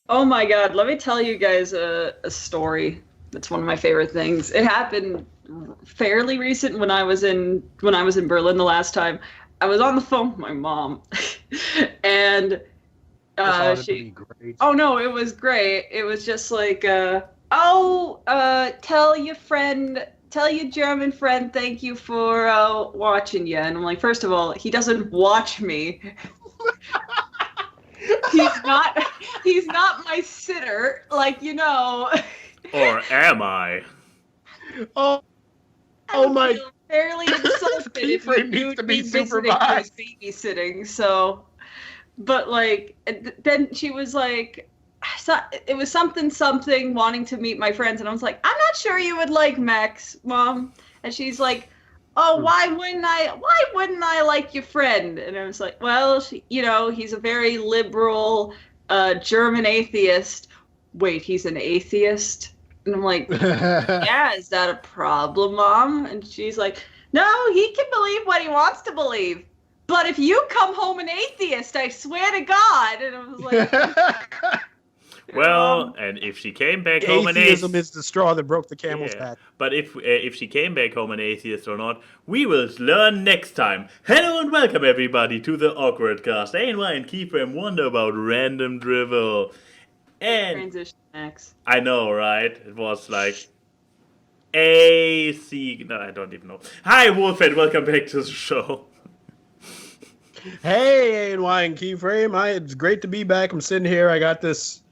Oh my god, let me tell you guys a story. That's one of my favorite things. It happened fairly recent when I was in Berlin the last time. I was on the phone with my mom, and she. Oh no, it was great. It was just like, tell your German friend, thank you for watching you. And I'm like, first of all, he doesn't watch me. He's not my sitter, like, you know. Or am I? Oh my! Fairly insulted if Keyframe needs to be supervised. Babysitting, so. But like, then she was like, it was something wanting to meet my friends, and I was like, I'm not sure you would like Max, Mom. And she's like, oh, why wouldn't I like your friend? And I was like, well, he's a very liberal German atheist. Wait, he's an atheist? And I'm like, yeah, is that a problem, Mom? And she's like, no, he can believe what he wants to believe. But if you come home an atheist, I swear to God. And I was like... Well, and if she came back home an atheist... Atheism is the straw that broke the camel's back. But if she came back home an atheist or not, we will learn next time. Hello and welcome everybody to the AWKWARDCast. ANY and Keyframe wonder about random drivel. And transition Max. I know, right? It was like AC. No, I don't even know. Hi, Wolfhead. Welcome back to the show. Hey, ANY and Keyframe. It's great to be back. I'm sitting here. I got this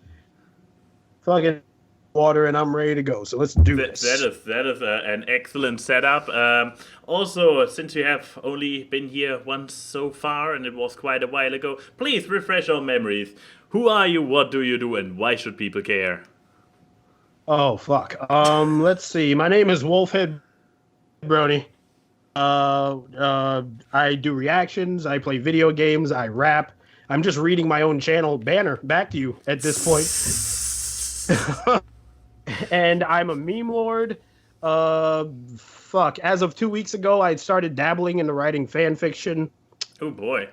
fucking water, and I'm ready to go. So let's do this. That is an excellent setup. Also, since you have only been here once so far, and it was quite a while ago, please refresh our memories. Who are you? What do you do? And why should people care? Oh fuck. Let's see. My name is Head Brony. I do reactions. I play video games. I rap. I'm just reading my own channel banner back to you at this point. And I'm a meme lord. As of 2 weeks ago, I started dabbling into writing fan fiction. Oh boy.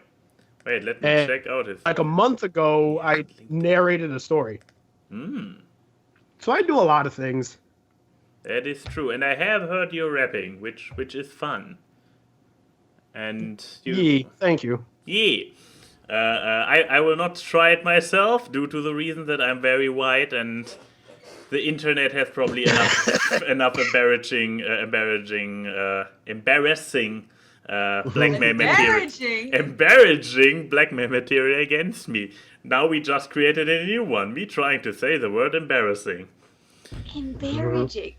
Wait, let me check out his... Like a month ago, I narrated a story. So I do a lot of things. That is true, and I have heard you rapping, which is fun. And thank you. I will not try it myself due to the reason that I'm very white and the internet has probably enough embarrassing blackmail material against me. Now we just created a new one. We trying to say the word embarrassing. Embarrassing.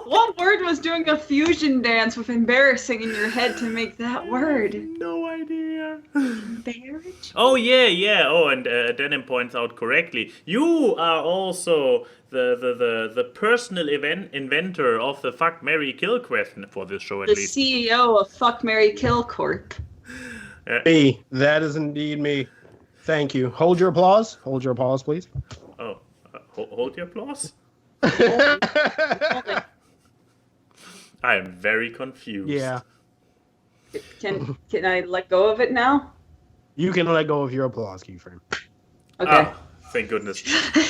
What word was doing a fusion dance with embarrassing in your head to make that word? No idea. Embarrassing? Oh, yeah. Oh, and Denim points out correctly. You are also the personal inventor of the Fuck, Marry, Kill question for this show, at least. The CEO of Fuck, Marry, Kill Corp. Me. That is indeed me. Thank you. Hold your applause. Hold your applause, please. Oh, hold your applause? I am very confused. Yeah. Can I let go of it now? You can let go of your applause, Keyframe. Okay. Oh, thank goodness.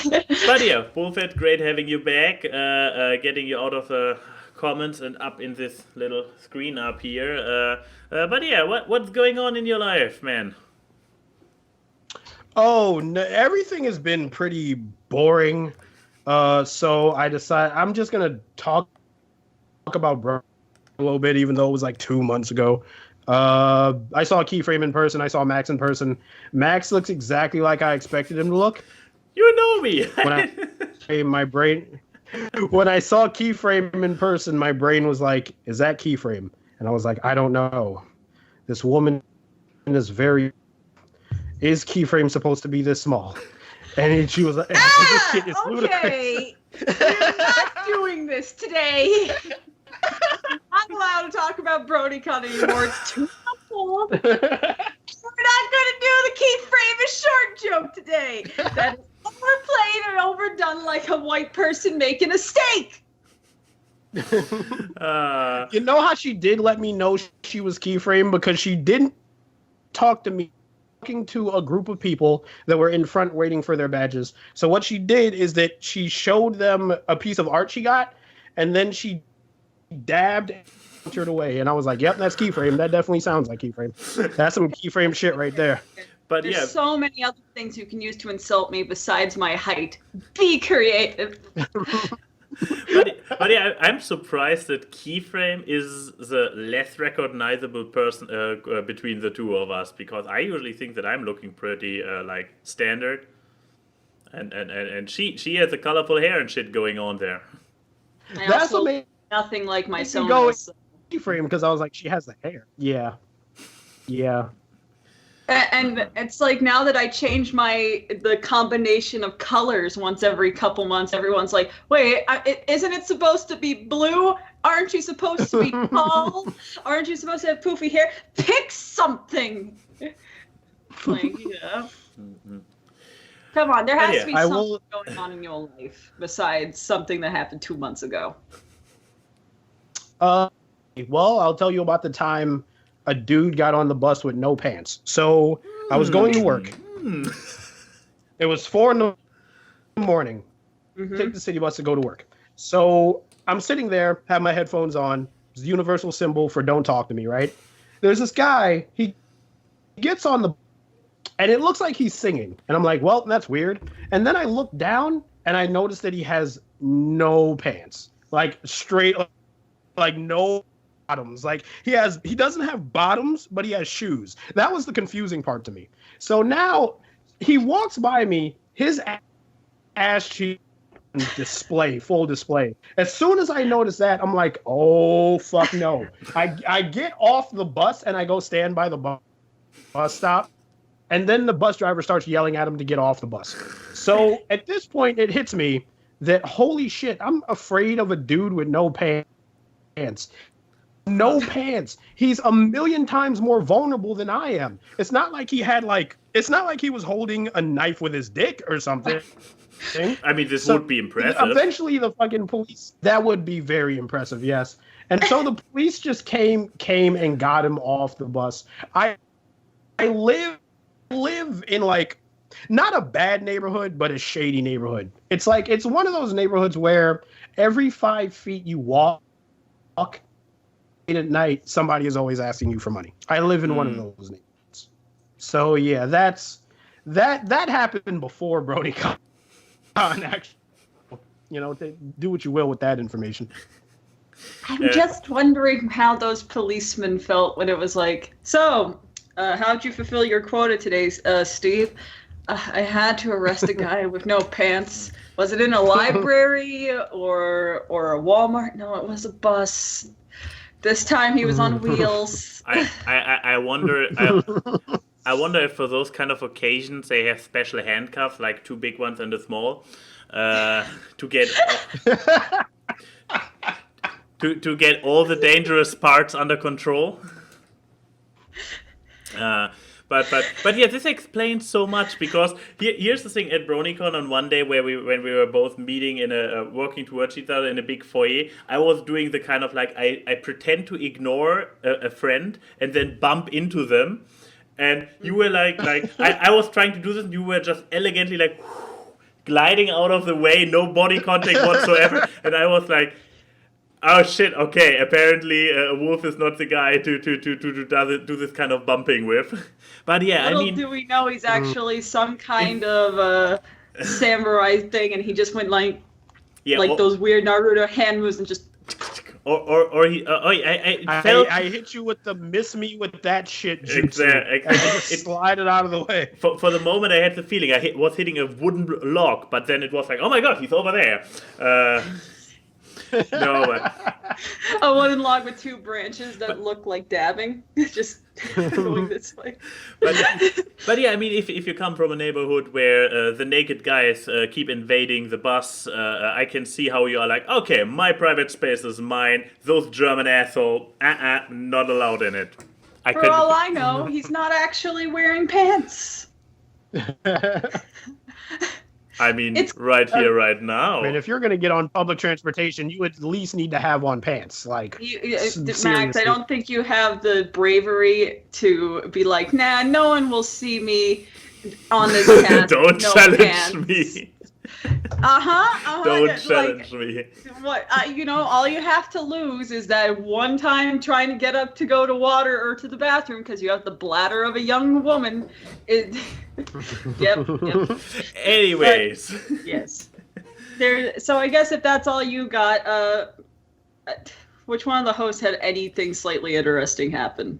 But yeah, Wolfhead, great having you back. Getting you out of the comments and up in this little screen up here. But yeah, what's going on in your life, man? Oh, no, everything has been pretty boring. So I decided I'm just gonna talk about Bro a little bit, even though it was like 2 months ago. I saw Keyframe in person. I saw Max in person. Max looks exactly like I expected him to look. You know me. When I saw Keyframe in person, my brain was like, "Is that Keyframe?" And I was like, "I don't know. This woman is very. Is Keyframe supposed to be this small?" And she was like, "This shit is okay. We're not doing this today. I'm not allowed to talk about BronyCon anymore. It's too helpful. We're not going to do the Keyframe is short joke today. That is overplayed and overdone like a white person making a steak." You know how she did let me know she was Keyframe? Because she didn't talk to me talking to a group of people that were in front waiting for their badges. So what she did is that she showed them a piece of art she got, and then she dabbed and entered away. And I was like, yep, that's Keyframe. That definitely sounds like Keyframe. That's some Keyframe shit right there. But There's so many other things you can use to insult me besides my height. Be creative. but yeah, I'm surprised that Keyframe is the less recognizable person between the two of us, because I usually think that I'm looking pretty like standard, and she has a colorful hair and shit going on there. That's amazing. Nothing like my Go Sonos. Keyframe because I was like, she has the hair. Yeah. And it's like now that I change the combination of colors once every couple months, everyone's like, wait, isn't it supposed to be blue? Aren't you supposed to be tall? Aren't you supposed to have poofy hair? Pick something. Like, yeah. Mm-hmm. Come on, there has to be I something going on in your life besides something that happened 2 months ago. Well, I'll tell you about the time a dude got on the bus with no pants. So I was going to work. It was 4 in the morning. Take the city bus to go to work. So I'm sitting there, have my headphones on. It's the universal symbol for don't talk to me, right? There's this guy, he gets on the, and it looks like he's singing. And I'm like, well, that's weird. And then I look down and I notice that he has no pants. Like straight, like no bottoms. Like he doesn't have bottoms, but he has shoes. That was the confusing part to me. So now he walks by me, his ass cheek display, full display. As soon as I notice that, I'm like, oh fuck no. I get off the bus and I go stand by the bus stop, and then the bus driver starts yelling at him to get off the bus. So at this point it hits me that holy shit, I'm afraid of a dude with no pants. No pants. He's a million times more vulnerable than I am. It's not like he was holding a knife with his dick or something. I mean, this would be impressive. Eventually the fucking police, that would be very impressive, yes. And so the police just came and got him off the bus. I live in like not a bad neighborhood, but a shady neighborhood. It's like it's one of those neighborhoods where every 5 feet you walk at night, somebody is always asking you for money. I live in one of those neighborhoods. So yeah, that happened before Brony Con. Actually, do what you will with that information. I'm just wondering how those policemen felt when it was like, so, how'd you fulfill your quota today, Steve? I had to arrest a guy with no pants. Was it in a library or a Walmart? No, it was a bus. This time he was on wheels. I wonder if for those kind of occasions they have special handcuffs, like 2 big ones and a small, to get to get all the dangerous parts under control. But yeah, this explains so much, because here's the thing at BronyCon on one day when we were both meeting in working towards each other in a big foyer, I was doing the kind of like I pretend to ignore a friend and then bump into them, and you were like I was trying to do this and you were just elegantly like gliding out of the way, no body contact whatsoever, and I was like, oh shit, okay, apparently Wolf is not the guy to do this kind of bumping with. But yeah, Little do we know he's actually some kind of samurai thing, and he just went like those weird Naruto hand moves and just... I hit you with the miss me with that shit jutsu. Exactly. I just slide it out of the way. For the moment I had the feeling I was hitting a wooden log, but then it was like, oh my god, he's over there. No, but... A wooden log with 2 branches that look like dabbing, just going this way. But yeah, I mean, if you come from a neighborhood where the naked guys keep invading the bus, I can see how you are like, okay, my private space is mine. Those German asshole, not allowed in it. For all I know, he's not actually wearing pants. I mean, It's right here, right now. I mean, if you're going to get on public transportation, you at least need to have on pants. Like, Max, seriously. I don't think you have the bravery to be like, nah, no one will see me on this path. Don't no challenge pants. me. Don't challenge me. What all you have to lose is that one time trying to get up to go to water or to the bathroom because you have the bladder of a young woman. Yep. Anyways. But, yes. So I guess if that's all you got, which one of the hosts had anything slightly interesting happen?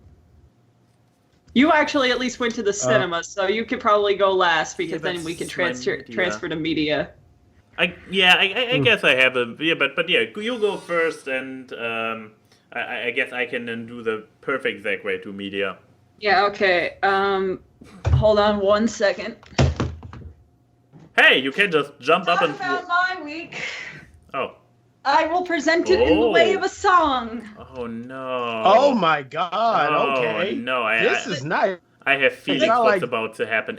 You actually at least went to the cinema, so you could probably go last because then we can transfer to media. I guess I have but you go first, and I guess I can then do the perfect segue to media. Yeah. Okay. Hold on 1 second. Hey, you can just jump up and. About my week. Oh. I will present it in the way of a song. Oh no! Oh my God! Okay. No, this is nice. I have feelings what's about to happen.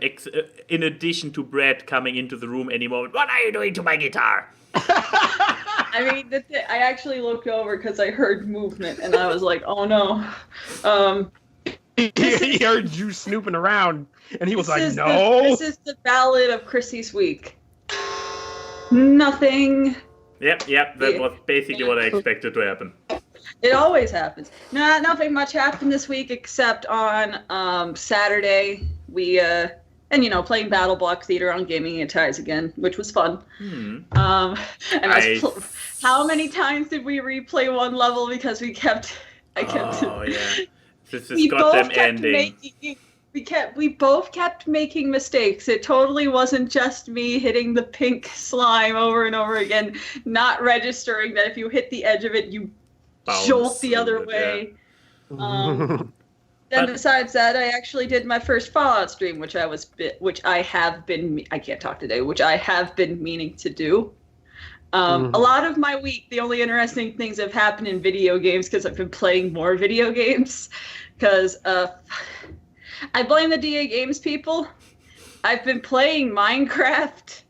In addition to Brad coming into the room any moment, what are you doing to my guitar? I mean, I actually looked over because I heard movement, and I was like, "Oh no!" He heard you snooping around, and he was like, "No." This is the ballad of Chrissy's week. Nothing. Yep. That was basically what I expected to happen. It always happens. Nothing much happened this week except on Saturday we playing Battle Block Theater on Gaming and Ties again, which was fun. How many times did we replay one level because I kept. Oh yeah. This is goddamn ending. We both kept making mistakes. It totally wasn't just me hitting the pink slime over and over again, not registering that if you hit the edge of it, you jolt the other way. Yeah. Then besides that, I actually did my first Fallout stream, which I have been meaning to do. A lot of my week, the only interesting things have happened in video games because I've been playing more video games. Because I blame the DA Games people. I've been playing Minecraft.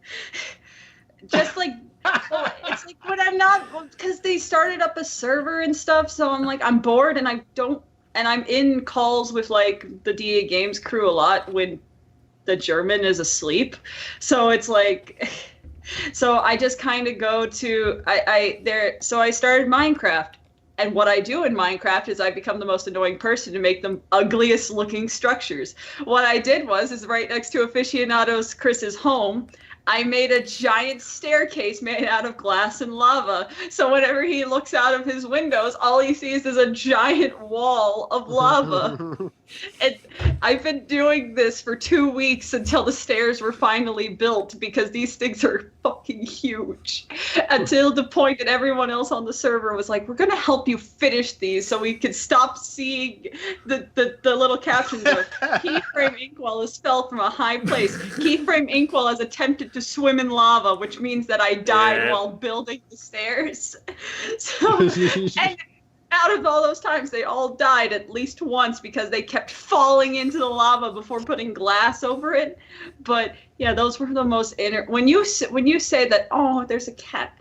Just like, it's like when I'm not, because they started up a server and stuff, so I'm like, I'm bored and I'm in calls with like the DA Games crew a lot when the German is asleep. So it's like, so I just kind of go to, so I started Minecraft. And what I do in Minecraft is I become the most annoying person to make the ugliest looking structures. What I did is right next to Aficionados Chris's home, I made a giant staircase made out of glass and lava. So whenever he looks out of his windows, all he sees is a giant wall of lava. And I've been doing this for 2 weeks until the stairs were finally built because these things are fucking huge. Until the point that everyone else on the server was like, we're going to help you finish these so we can stop seeing the little captions of Keyframe Inkwell has fell from a high place. Keyframe Inkwell has attempted to swim in lava, which means that I died while building the stairs. So, and out of all those times, they all died at least once because they kept falling into the lava before putting glass over it. But yeah, those were the most when you say that, oh, there's a cat.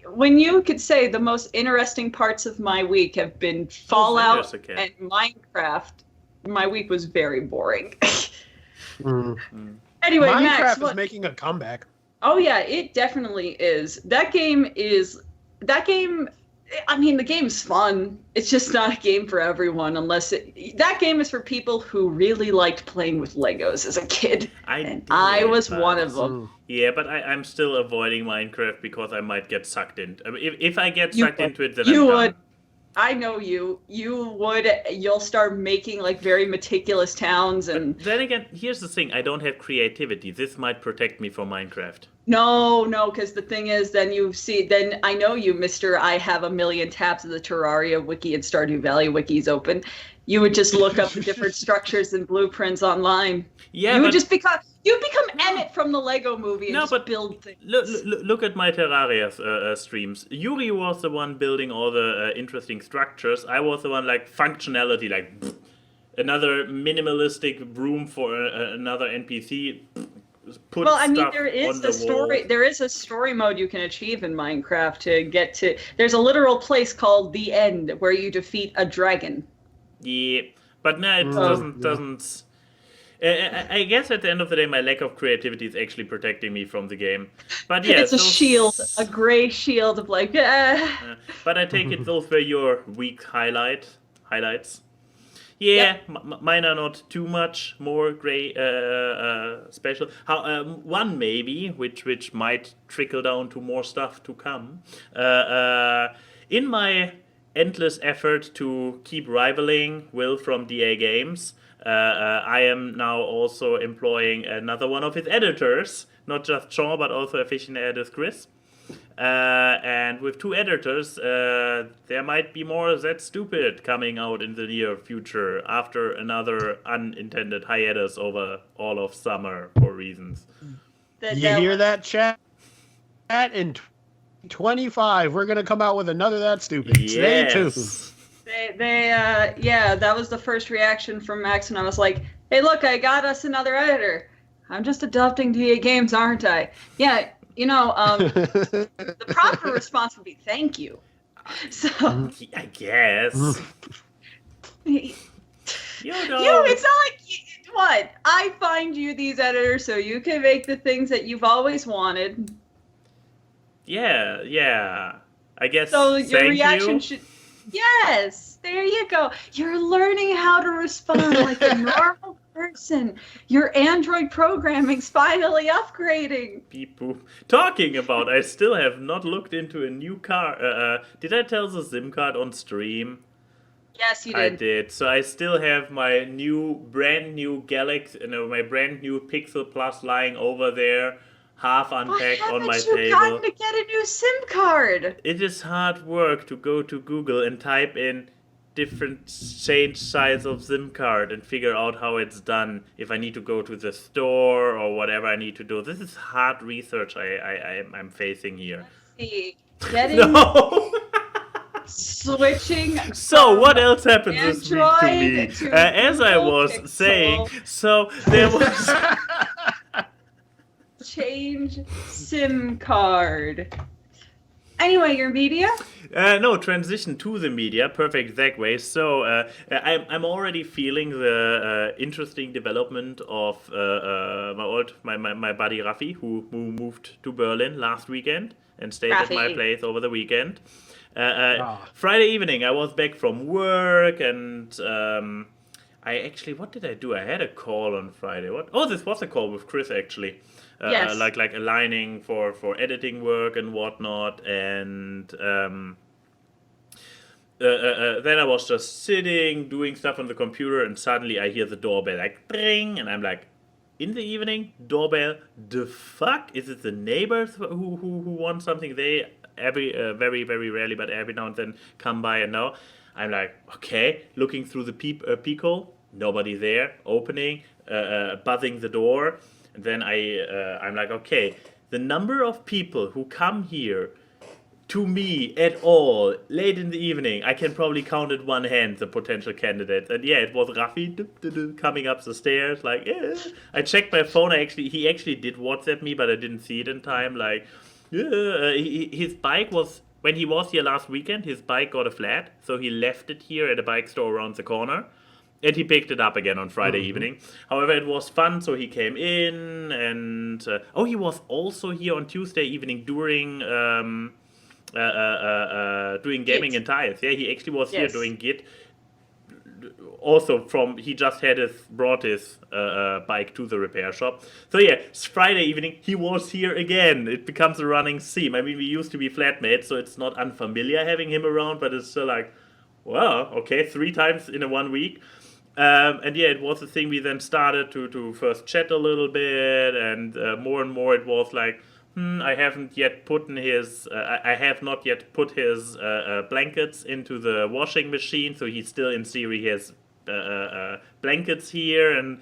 When you could say the most interesting parts of my week have been Fallout and Minecraft, my week was very boring. Anyway, Minecraft Max, is making a comeback. Oh yeah, it definitely is. That game. I mean, the game's fun. It's just not a game for everyone that game is for people who really liked playing with Legos as a kid. I was one of them. Yeah, but I'm still avoiding Minecraft because I might get sucked in. I mean, if I get sucked into it, then I'm done. I know you. You'll start making like very meticulous towns and. But then again, here's the thing: I don't have creativity. This might protect me from Minecraft. No, because the thing is, then I know you, Mr. I have a million tabs of the Terraria wiki and Stardew Valley wikis open. You would just look up the different structures and blueprints online. Yeah, you become Emmett from the Lego Movie and build things. Look at my Terraria streams. Yuri was the one building all the interesting structures. I was the one like functionality, like another minimalistic room for another NPC. put Well, I mean, stuff there is on the a story. wall. There is a story mode you can achieve in Minecraft to get to. There's a literal place called the End where you defeat a dragon. Yeah, but no, it So- doesn't. I guess at the end of the day, my lack of creativity is actually protecting me from the game. But yeah, It's a shield, a gray shield of like. But I take it those were your week highlights. Yeah, mine are not too much more gray special. One maybe, which might trickle down to more stuff to come. In my endless effort to keep rivaling Will from DA Games, I am now also employing another one of his editors, not just Sean, but also aficionados Chris. And with two editors, there might be more That Stupid coming out in the near future after another unintended hiatus over all of summer for reasons. You hear that, chat? In 25, we're going to come out with another That Stupid. Stay tuned. That was the first reaction from Max, and I was like, hey, look, I got us another editor. I'm just adopting DA Games, aren't I? Yeah. The proper response would be thank you. So I guess. it's not like what? I find you these editors so you can make the things that you've always wanted. Yeah. I guess. So your thank reaction you. should. Yes, there you go. You're learning how to respond like a normal person. Your Android programming's finally upgrading. Beep boop. Talking about, I still have not looked into a new car. Did I tell the SIM card on stream? Yes, you did. I did. So I still have my brand new Galaxy, my brand new Pixel Plus lying over there, half unpacked on my Why haven't you table. gotten to get a new SIM card? It is hard work to go to Google and type in different change size of SIM card and figure out how it's done. If I need to go to the store or whatever I need to do. This is hard research I'm facing here. Let's see. Getting No. switching. So what else happened this week to me? Android to As I Google was Pixel. saying, so there was. Change SIM card. Anyway, your media? No, transition to the media. Perfect segue. So I'm already feeling the interesting development of my buddy Raffi, who moved to Berlin last weekend and stayed at my Raffi. place over the weekend. Friday evening, I was back from work and what did I do? I had a call on Friday. What? Oh, this was a call with Chris actually. Yes. Like aligning for editing work and whatnot, and then I was just sitting doing stuff on the computer, and suddenly I hear the doorbell like ring, and I'm like, in the evening, doorbell. The fuck is it? The neighbors who want something? They very very rarely, but every now and then come by and know. I'm like, okay, looking through the peephole, nobody there. Opening, buzzing the door. And then I'm like, okay, the number of people who come here to me at all late in the evening, I can probably count at one hand the potential candidates. And yeah, it was Raffi coming up the stairs. Like, yeah. I checked my phone. He actually did WhatsApp me, but I didn't see it in time. Like, yeah, his bike was, when he was here last weekend, his bike got a flat, so he left it here at a bike store around the corner. And he picked it up again on Friday evening. However, it was fun, so he came in, and he was also here on Tuesday evening doing gaming Git. and ties. Yeah, he actually was here Yes. doing Git. Also, he just brought his bike to the repair shop. So yeah, it's Friday evening. He was here again. It becomes a running theme. I mean, we used to be flatmates, so it's not unfamiliar having him around, but it's still like, well, okay, 3 times in a 1 week. And yeah, it was a thing we then started to first chat a little bit, and more and more it was like, I have not yet put his blankets into the washing machine, so he still in theory has blankets here, and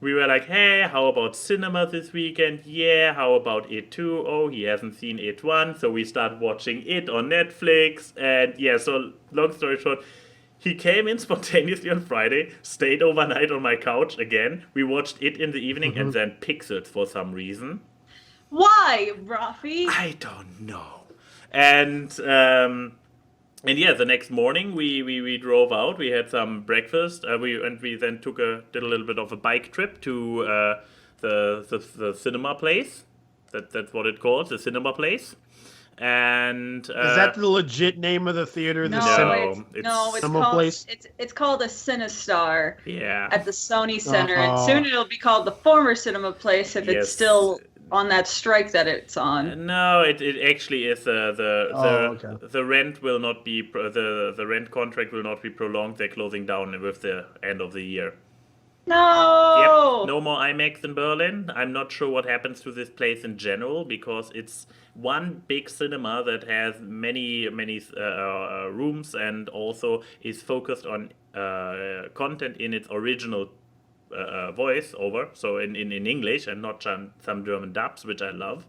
we were like, hey, how about cinema this weekend? Yeah, how about It 2? Oh, he hasn't seen It 1, so we start watching It on Netflix, and yeah, so long story short, He came in spontaneously on Friday, stayed overnight on my couch again. We watched it in the evening and then Pixels for some reason. Why, Rafi? I don't know. And yeah, the next morning we drove out. We had some breakfast. We then did a little bit of a bike trip to the cinema place. That's what it calls, the cinema place. And is that the legit name of the theater? No, it's called a Cinestar. Yeah. At the Sony Center, and soon it'll be called the former Cinema Place if it's still on that strike that it's on. No, it actually is the rent will not be the rent contract will not be prolonged. They're closing down with the end of the year. No. Yep. No more IMAX in Berlin. I'm not sure what happens to this place in general because it's one big cinema that has many rooms and also is focused on content in its original voice over, so in English and not some German dubs, which I love.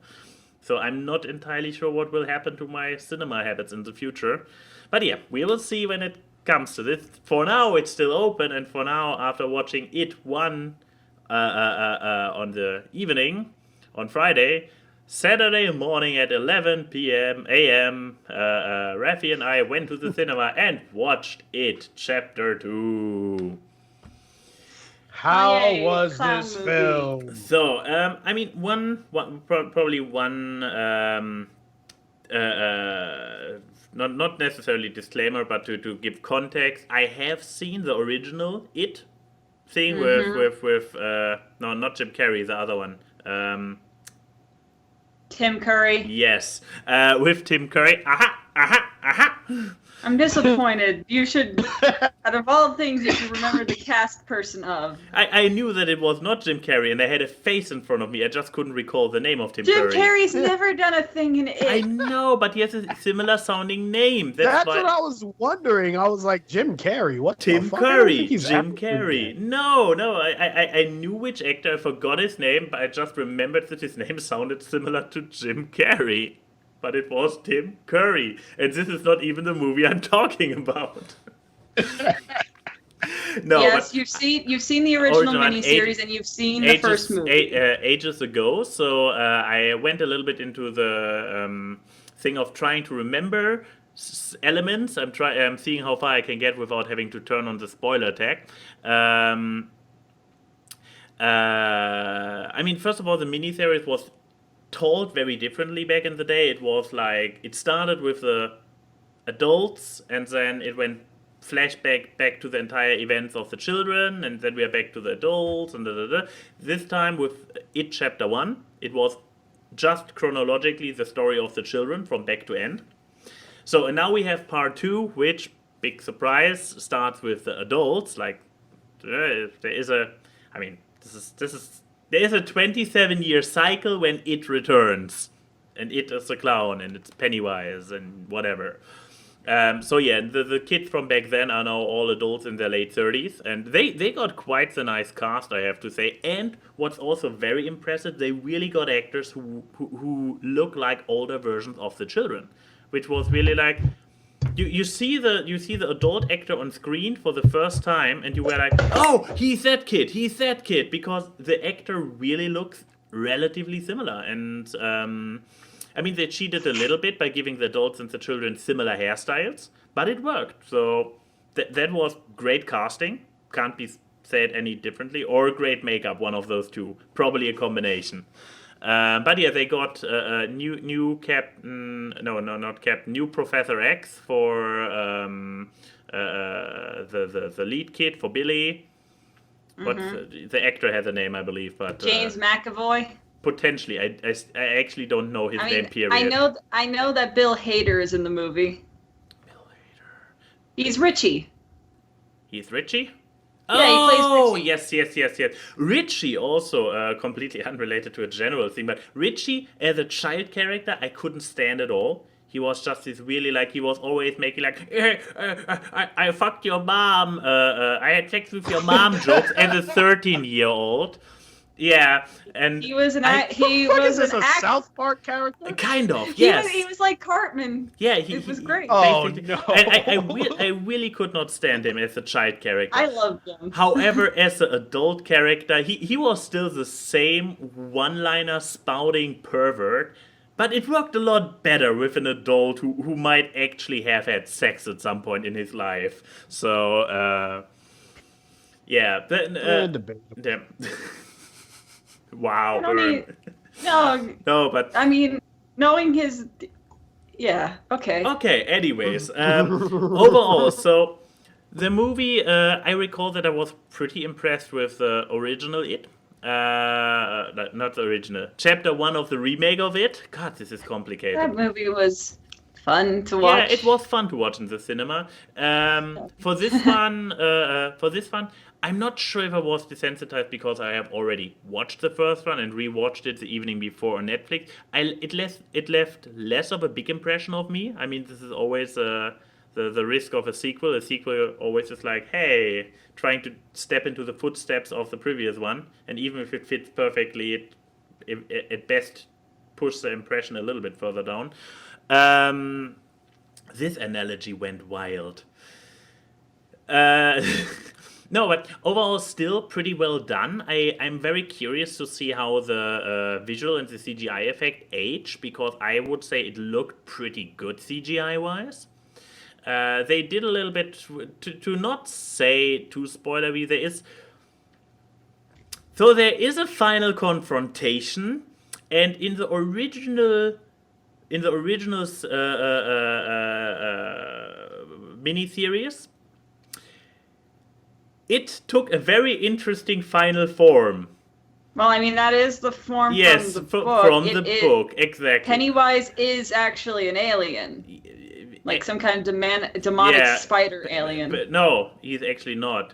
So I'm not entirely sure what will happen to my cinema habits in the future. But yeah, we will see when it comes to this. For now, it's still open, and for now, after watching It 1 on the evening, on Friday, Saturday morning at 11 a.m., Rafi and I went to the cinema and watched It Chapter 2. How was this film? So, I mean, probably one, not necessarily disclaimer, but to give context, I have seen the original It thing with no, not Jim Carrey, the other one. Tim Curry. Yes, with Tim Curry. Aha. I'm disappointed. You should, out of all things, you should remember the cast person of. I knew that it was not Jim Carrey, and I had a face in front of me. I just couldn't recall the name of Tim Curry. Jim Carrey's never done a thing in It. I know, but he has a similar sounding name. That's what I was wondering. I was like, Jim Carrey? What Tim the fuck? Curry. Jim Carrey. No. I knew which actor. I forgot his name, but I just remembered that his name sounded similar to Jim Carrey. But it was Tim Curry. And this is not even the movie I'm talking about. No, yes, you've seen the original miniseries and you've seen the first movie. Ages ago, so I went a little bit into the thing of trying to remember elements. I'm seeing how far I can get without having to turn on the spoiler tag. I mean, first of all, the miniseries was told very differently back in the day. It was like, it started with the adults and then it went flashback back to the entire events of the children, and then we are back to the adults and This time with It Chapter 1, it was just chronologically the story of the children from back to end. So, and now we have part 2, which, big surprise, starts with the adults. Like, there is a 27-year cycle when It returns. And It is a clown, and it's Pennywise, and whatever. So yeah, the kids from back then are now all adults in their late 30s. And they got quite the nice cast, I have to say. And what's also very impressive, they really got actors who look like older versions of the children. Which was really like... You see the adult actor on screen for the first time, and you were like, oh, he's that kid, because the actor really looks relatively similar. And I mean, they cheated a little bit by giving the adults and the children similar hairstyles, but it worked. So that was great casting, can't be said any differently, or great makeup, one of those two, probably a combination. But yeah, they got a new new Professor X for the lead kid, for Billy. But the actor has a name, I believe. But James McAvoy. Potentially, I actually don't know his name. Period. I know that Bill Hader is in the movie. Bill Hader. He's Richie. He's Richie. Yeah, he plays Richie. Yes. Richie also, completely unrelated to a general thing, but Richie as a child character, I couldn't stand at all. He was just this really, like, he was always making like, I fucked your mom, I had sex with your mom jokes as a 13-year-old. Yeah, and He was an What is this, a South Park character? kind of, yes. He was like Cartman. Yeah, it was great. Oh, basically. no. I really could not stand him as a child character. I loved him. However, as an adult character, he was still the same one-liner spouting pervert, but it worked a lot better with an adult who might actually have had sex at some point in his life. So, yeah. Debatable. Damn. Wow. I don't need, no, No, but I mean, knowing his... Yeah, okay. okay, anyways, overall, so the movie, I recall that I was pretty impressed with the original It. Not the original. Chapter 1 of the remake of It. God, this is complicated. That movie was fun to watch. Yeah, it was fun to watch in the cinema. For this one, I'm not sure if I was desensitized because I have already watched the first one and rewatched it the evening before on Netflix. It left less of a big impression of me. I mean, this is always the risk of a sequel. A sequel always is like, hey, trying to step into the footsteps of the previous one, and even if it fits perfectly, it at best pushes the impression a little bit further down. This analogy went wild. No, but overall, still pretty well done. I'm very curious to see how the visual and the CGI effect age, because I would say it looked pretty good CGI-wise. They did a little bit, to not say too spoilery, there is a final confrontation, and in the original miniseries, it took a very interesting final form. Well, I mean, that is the form Yes, from the book. from the book, exactly. Pennywise is actually an alien. Like some kind of demonic spider alien. But no, he's actually not.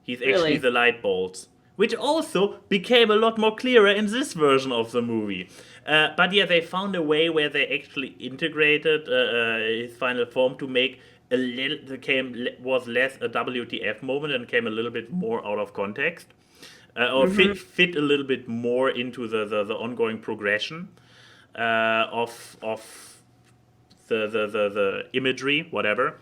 He's actually the light bolts. Which also became a lot more clearer in this version of the movie. But yeah, they found a way where they actually integrated his final form to make was less a WTF moment and came a little bit more out of context. Or fit a little bit more into the ongoing progression of the imagery, whatever.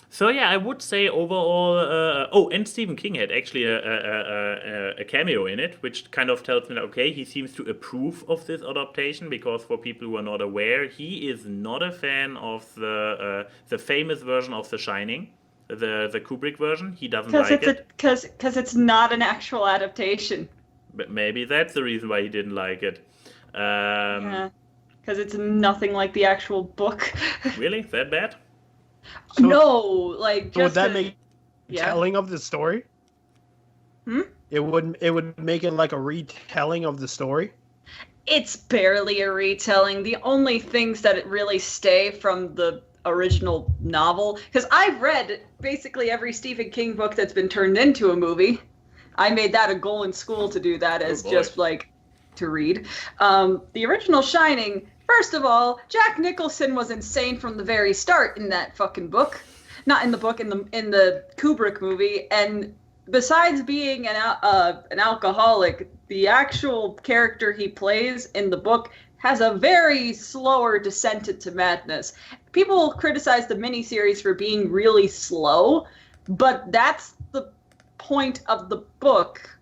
So yeah, I would say overall. And Stephen King had actually a cameo in it, which kind of tells me that okay, he seems to approve of this adaptation, because for people who are not aware, he is not a fan of the famous version of The Shining, the Kubrick version. He doesn't like it because it's not an actual adaptation. But maybe that's the reason why he didn't like it. Yeah, because it's nothing like the actual book. Really, that bad? So, no, like so would that make telling of the story? It would make it like a retelling of the story? It's barely a retelling. The only things that really stay from the original novel, because I've read basically every Stephen King book that's been turned into a movie. I made that a goal in school to do that as just like to read. The original Shining, first of all, Jack Nicholson was insane from the very start in that fucking book. Not in the book, in the Kubrick movie. And besides being an alcoholic, the actual character he plays in the book has a very slower descent into madness. People criticize the miniseries for being really slow, but that's the point of the book.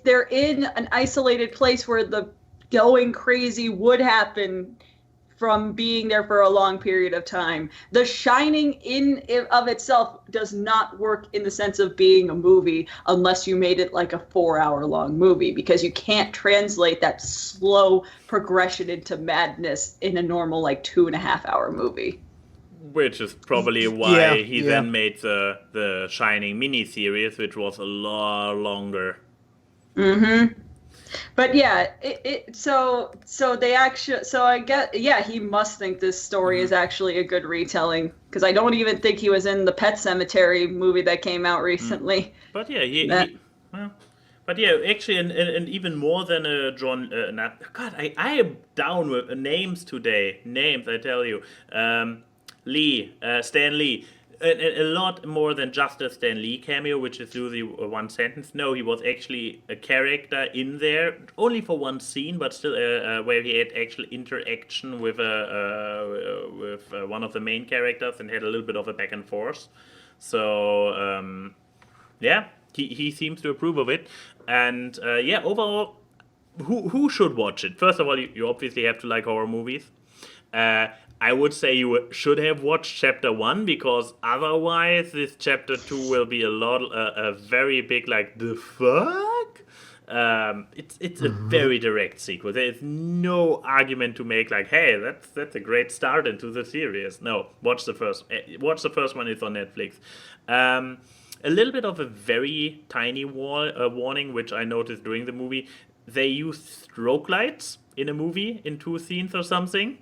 They're in an isolated place where the going crazy would happen from being there for a long period of time. The Shining in of itself does not work in the sense of being a movie unless you made it like a 4-hour-long movie, because you can't translate that slow progression into madness in a normal like 2.5-hour movie. Which is probably why he then made the Shining miniseries, which was a lot longer. Mm-hmm. But yeah, so I get, he must think this story is actually a good retelling, because I don't even think he was in the Pet Sematary movie that came out recently. But yeah, actually, and even more than John. God, I am down with names today. Names, I tell you. Stan Lee. a lot more than just a Stan Lee cameo, which is usually one sentence. No, he was actually a character in there, only for one scene, but still where he had actual interaction with one of the main characters and had a little bit of a back and forth. So yeah, he seems to approve of it, and yeah, overall, who should watch it? First of all, you obviously have to like horror movies. I would say you should have watched chapter 1, because otherwise this chapter 2 will be a very big like, the fuck? It's a very direct sequel. There is no argument to make like, hey, that's a great start into the series. No, watch the first one. It's on Netflix. A little bit of a very tiny warning, which I noticed during the movie. They use stroke lights in a movie in 2 scenes or something.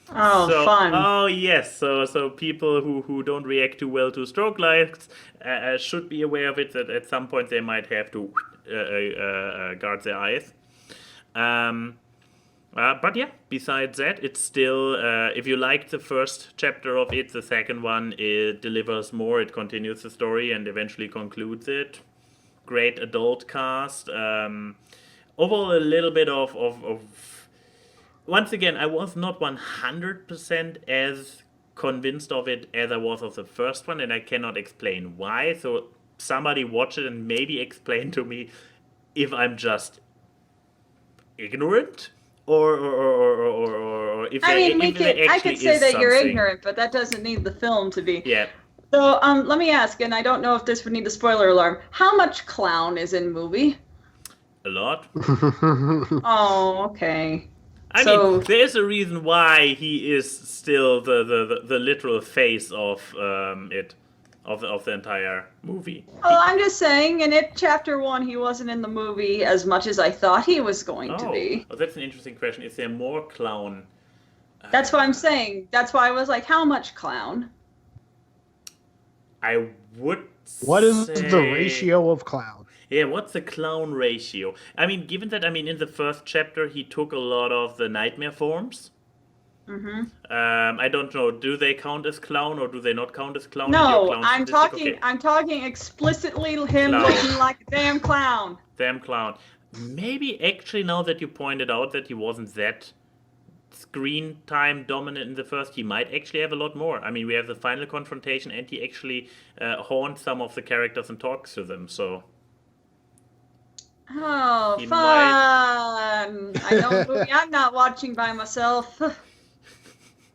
Oh, fun. Oh, yes. So people who don't react too well to stroke lights should be aware of it, that at some point they might have to guard their eyes. But yeah, besides that, it's still, if you liked the first chapter of it, the second one, it delivers more. It continues the story and eventually concludes it. Great adult cast. Overall, a little bit of once again, I was not 100% as convinced of it as I was of the first one, and I cannot explain why. So somebody watch it and maybe explain to me if I'm just ignorant or if I could say that you're ignorant, but that doesn't need the film to be. Yeah. So let me ask, and I don't know if this would need a spoiler alarm. How much clown is in movie? A lot. Oh, okay. I mean, there's a reason why he is still the literal face of the entire movie. Well, I'm just saying, in it, chapter 1, he wasn't in the movie as much as I thought he was going to be. Oh, that's an interesting question. Is there more clown? That's what I'm saying. That's why I was like, how much clown? I would What is say... the ratio of clown? Yeah, what's the clown ratio? I mean, given that, in the first chapter, he took a lot of the nightmare forms. Mm-hmm. I don't know. Do they count as clown or do they not count as clown? No, I'm talking explicitly him looking like a damn clown. Damn clown. Maybe actually, now that you pointed out that he wasn't that screen time dominant in the first, he might actually have a lot more. I mean, we have the final confrontation, and he actually haunts some of the characters and talks to them. So. Oh, fun! I know a movie I'm not watching by myself.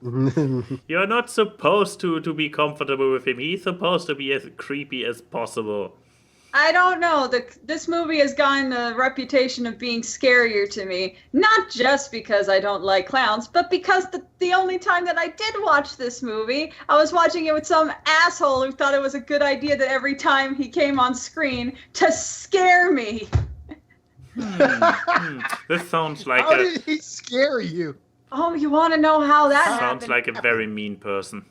You're not supposed to be comfortable with him. He's supposed to be as creepy as possible. I don't know. This movie has gotten the reputation of being scarier to me. Not just because I don't like clowns, but because the only time that I did watch this movie, I was watching it with some asshole who thought it was a good idea that every time he came on screen to scare me. This sounds like How did he scare you? Oh, you want to know how that happened? Sounds like a very mean person.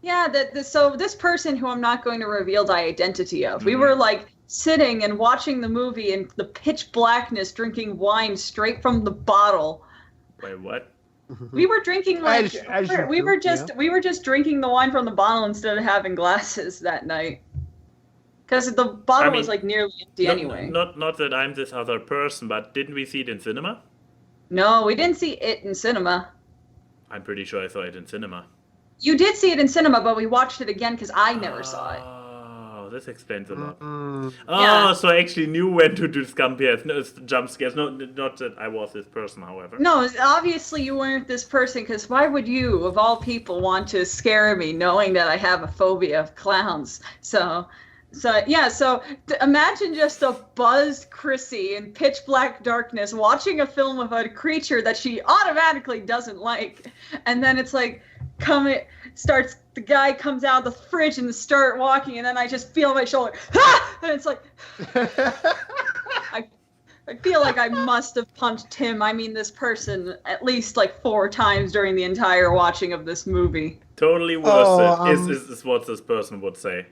Yeah, so this person who I'm not going to reveal the identity of, we were like sitting and watching the movie in the pitch blackness, drinking wine straight from the bottle. Wait, what? We were drinking we were just drinking the wine from the bottle instead of having glasses that night. Because the bottle was like nearly empty anyway. Not that I'm this other person, but didn't we see it in cinema? No, we didn't see it in cinema. I'm pretty sure I saw it in cinema. You did see it in cinema, but we watched it again because I never saw it. Oh, this explains a lot. Yeah. So I actually knew when to do jump scares. Not that I was this person, however. No, obviously you weren't this person, because why would you, of all people, want to scare me knowing that I have a phobia of clowns? So imagine just a buzzed Chrissy in pitch black darkness watching a film of a creature that she automatically doesn't like, and then it's like the guy comes out of the fridge and start walking, and then I just feel my shoulder, and it's like I feel like I must have punched him, this person, at least like 4 times during the entire watching of this movie. Totally worth it, is what this person would say.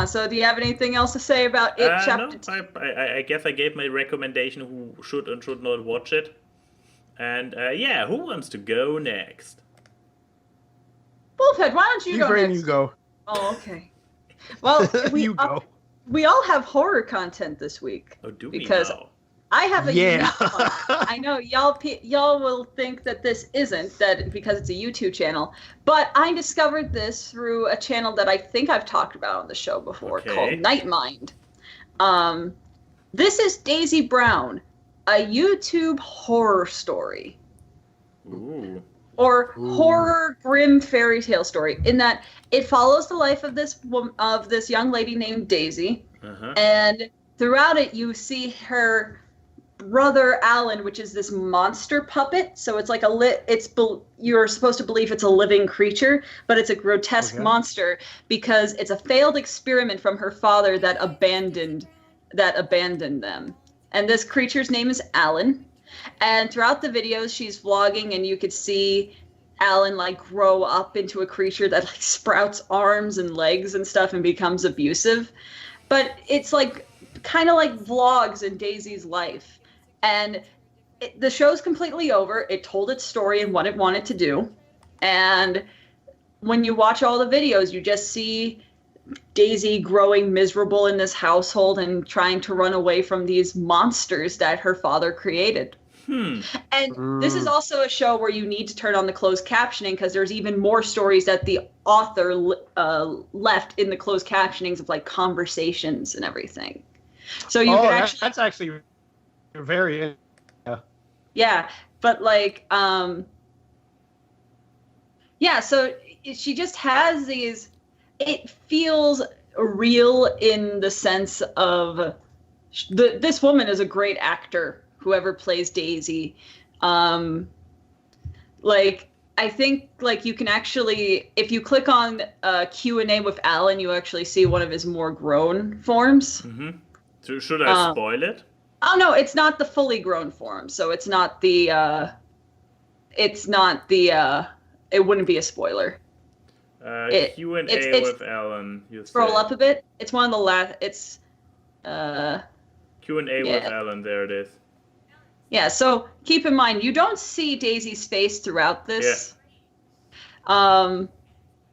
So do you have anything else to say about it, chapter 2? No, I guess I gave my recommendation who should and should not watch it. And who wants to go next? Wolfhead, why don't you go next? You go. Oh, okay. Well, we all have horror content this week. Oh, do because we now? I have a unique one. I know y'all will think that this isn't that because it's a YouTube channel, but I discovered this through a channel that I think I've talked about on the show before called Nightmind. This is Daisy Brown, a YouTube horror story. Ooh. Or horror grim fairy tale story, in that it follows the life of this young lady named Daisy, and throughout it you see her brother Alan, which is this monster puppet. So it's like you're supposed to believe it's a living creature, but it's a grotesque monster because it's a failed experiment from her father that abandoned them. And this creature's name is Alan. And throughout the videos, she's vlogging, and you could see Alan like grow up into a creature that like sprouts arms and legs and stuff and becomes abusive. But it's like kind of like vlogs in Daisy's life. And the show's completely over. It told its story and what it wanted to do. And when you watch all the videos, you just see Daisy growing miserable in this household and trying to run away from these monsters that her father created. And this is also a show where you need to turn on the closed captioning because there's even more stories that the author left in the closed captionings of like conversations and everything. So you can actually... that's actually very... Yeah, but like... yeah, so she just has these... It feels real in the sense of... this woman is a great actor, whoever plays Daisy. Like, I think, like, you can actually, if you click on Q&A with Alan, you actually see one of his more grown forms. So should I spoil it? Oh, no, it's not the fully grown form, so it's not the, it wouldn't be a spoiler. Q&A with Alan. Scroll up a bit. It's one of the last, it's... Q&A with Alan, there it is. Yeah, so keep in mind, you don't see Daisy's face throughout this. Yeah.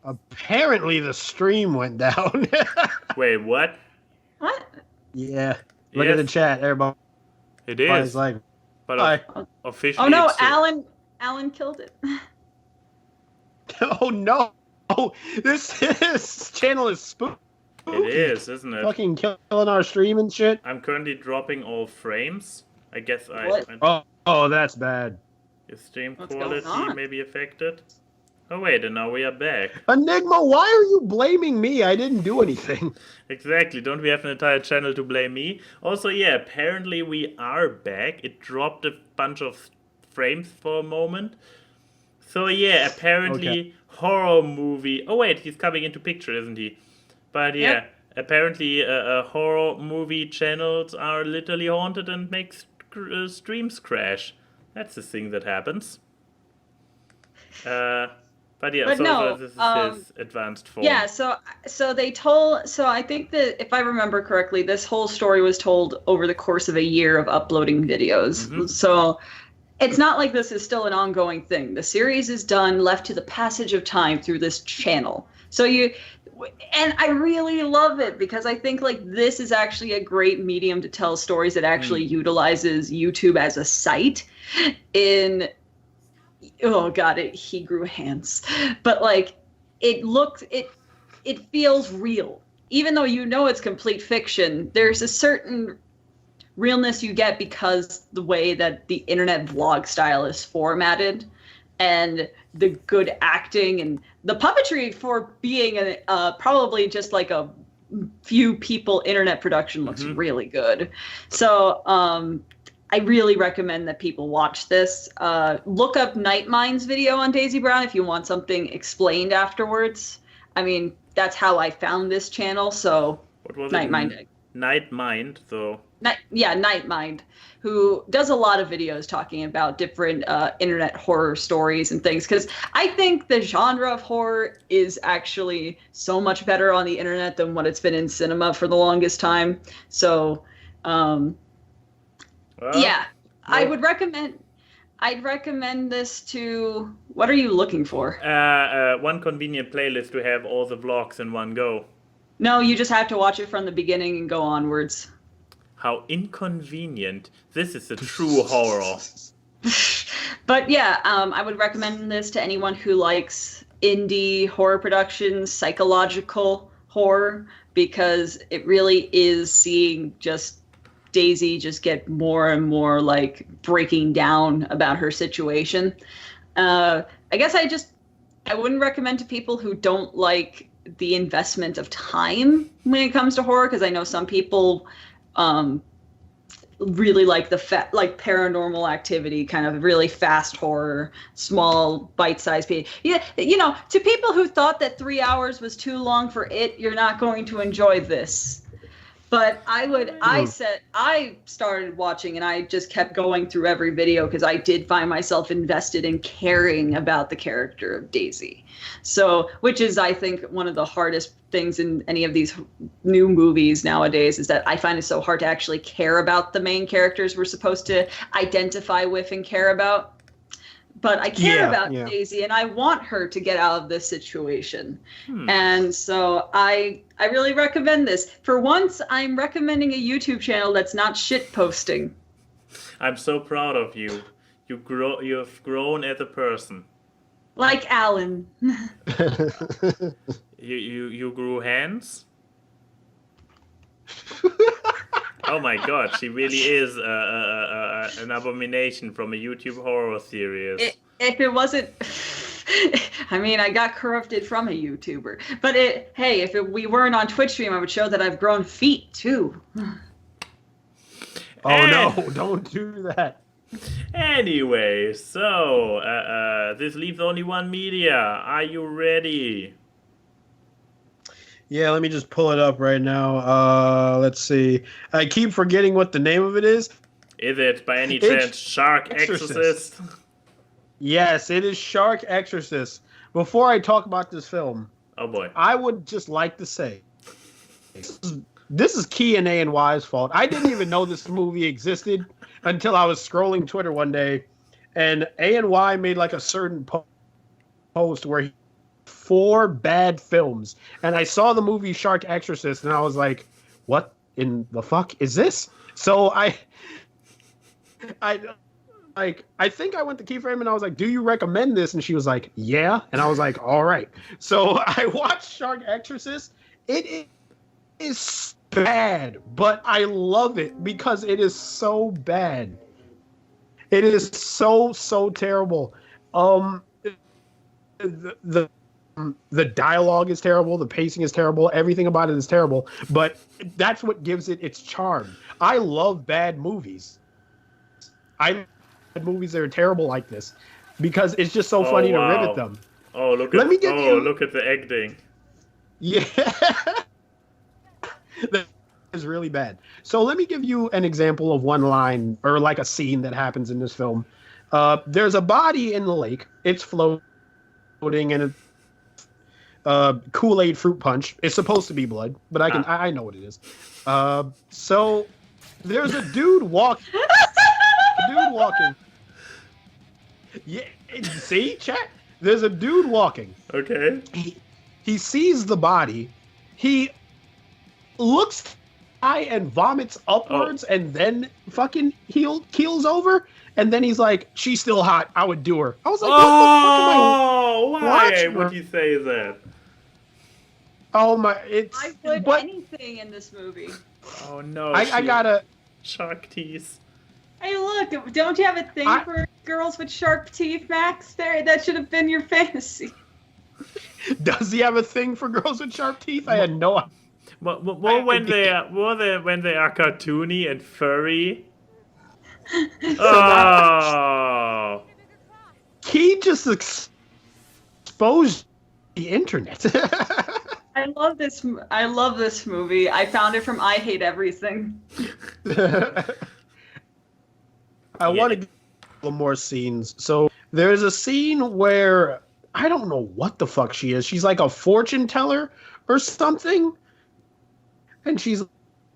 Apparently the stream went down. Wait, what? What? Yeah. Look at the chat, everybody. It is. Like, but officially. Oh no, Alan killed it. Oh no. This channel is spooky. It is, isn't it? Fucking killing our stream and shit. I'm currently dropping all frames. I guess Oh, that's bad. Your stream quality may be affected. Oh wait, and now we are back. Enigma, why are you blaming me? I didn't do anything. Exactly, don't we have an entire channel to blame me? Also, yeah, apparently we are back. It dropped a bunch of frames for a moment. So yeah, apparently horror movie... Oh wait, he's coming into picture, isn't he? But yeah, apparently horror movie channels are literally haunted and make streams crash. That's the thing that happens. But yeah, this is his advanced form. Yeah, so I think that if I remember correctly, this whole story was told over the course of a year of uploading videos. So it's not like this is still an ongoing thing. The series is done, left to the passage of time through this channel. And I really love it because I think like this is actually a great medium to tell stories that actually utilizes YouTube as a site he grew hands. But like it feels real. Even though you know it's complete fiction, there's a certain realness you get because the way that the internet vlog style is formatted and the good acting and the puppetry for being probably just like a few people internet production looks really good. So I really recommend that people watch this. Look up Nightmind's video on Daisy Brown if you want something explained afterwards. I mean, that's how I found this channel, so what was Nightmind. Nightmind, though. Nightmind, who does a lot of videos talking about different internet horror stories and things. Because I think the genre of horror is actually so much better on the internet than what it's been in cinema for the longest time. So, I would recommend. I'd recommend this to. What are you looking for? One convenient playlist to have all the vlogs in one go. No, you just have to watch it from the beginning and go onwards. How inconvenient. This is a true horror. But yeah, I would recommend this to anyone who likes indie horror productions, psychological horror, because it really is seeing just Daisy just get more and more like breaking down about her situation. I guess I wouldn't recommend to people who don't like the investment of time when it comes to horror, because I know some people really like the like Paranormal Activity, kind of really fast horror, small bite-sized piece. Yeah, to people who thought that 3 hours was too long for it, you're not going to enjoy this. But I started watching and I just kept going through every video because I did find myself invested in caring about the character of Daisy. So, which is, I think, one of the hardest things in any of these new movies nowadays, is that I find it so hard to actually care about the main characters we're supposed to identify with and care about. But I care about Daisy, and I want her to get out of this situation. And so I really recommend this. For once, I'm recommending a YouTube channel that's not shit posting. I'm so proud of you. You've grown as a person. Like Alan. You grew hands? Oh my god, she really is an abomination from a YouTube horror series. If it wasn't... I mean, I got corrupted from a YouTuber. But if we weren't on Twitch stream, I would show that I've grown feet, too. No, don't do that. Anyway, so, this leaves only one media. Are you ready? Yeah, let me just pull it up right now. Let's see. I keep forgetting what the name of it is. Is it, by any chance, Shark Exorcist? Yes, it is Shark Exorcist. Before I talk about this film, oh boy, I would just like to say, this is Key and A&Y's fault. I didn't even know this movie existed until I was scrolling Twitter one day, and A&Y made like a certain post where he 4 bad films, and I saw the movie Shark Exorcist, and I was like, "What in the fuck is this?" So I think I went to Keyframe and I was like, "Do you recommend this?" And she was like, "Yeah," and I was like, "All right." So I watched Shark Exorcist. It is bad, but I love it because it is so bad. It is so terrible. The dialogue is terrible. The pacing is terrible. Everything about it is terrible. But that's what gives it its charm. I love bad movies. I love movies that are terrible like this because it's just so funny to rivet them. Oh, look at the acting. Yeah. That is really bad. So let me give you an example of one line or like a scene that happens in this film. There's a body in the lake. It's floating in a Kool-Aid fruit punch. It's supposed to be blood, but I know what it is. So there's a dude walking. Yeah, see, chat. There's a dude walking. Okay. He sees the body. He looks high and vomits upwards, and then fucking keels over. And then he's like, "She's still hot. I would do her." I was like, "What the fuck am I why would you say that?" Oh my! I would anything in this movie. Oh no! I gotta shark teeth. Hey, look! Don't you have a thing for girls with sharp teeth, Max? That should have been your fantasy. Does he have a thing for girls with sharp teeth? I had no idea. More when they are cartoony and furry. Oh! He just exposed the internet. I love this movie. I found it from I Hate Everything. I want to get a little more scenes. So there's a scene where I don't know what the fuck she is. She's like a fortune teller or something. And she's,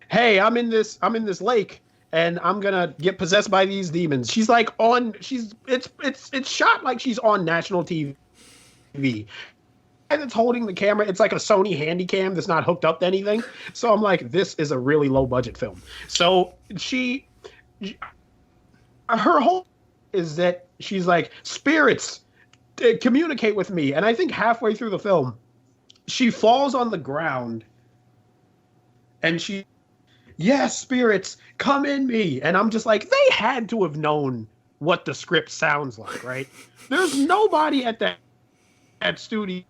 "Hey, I'm in this lake, and I'm gonna get possessed by these demons. She's like it's shot like she's on national TV. And it's holding the camera. It's like a Sony Handycam that's not hooked up to anything. So I'm like, this is a really low budget film. So her whole is that she's like, spirits, communicate with me. And I think halfway through the film, she falls on the ground and yes, spirits, come in me. And I'm just like, they had to have known what the script sounds like, right? There's nobody at that studio,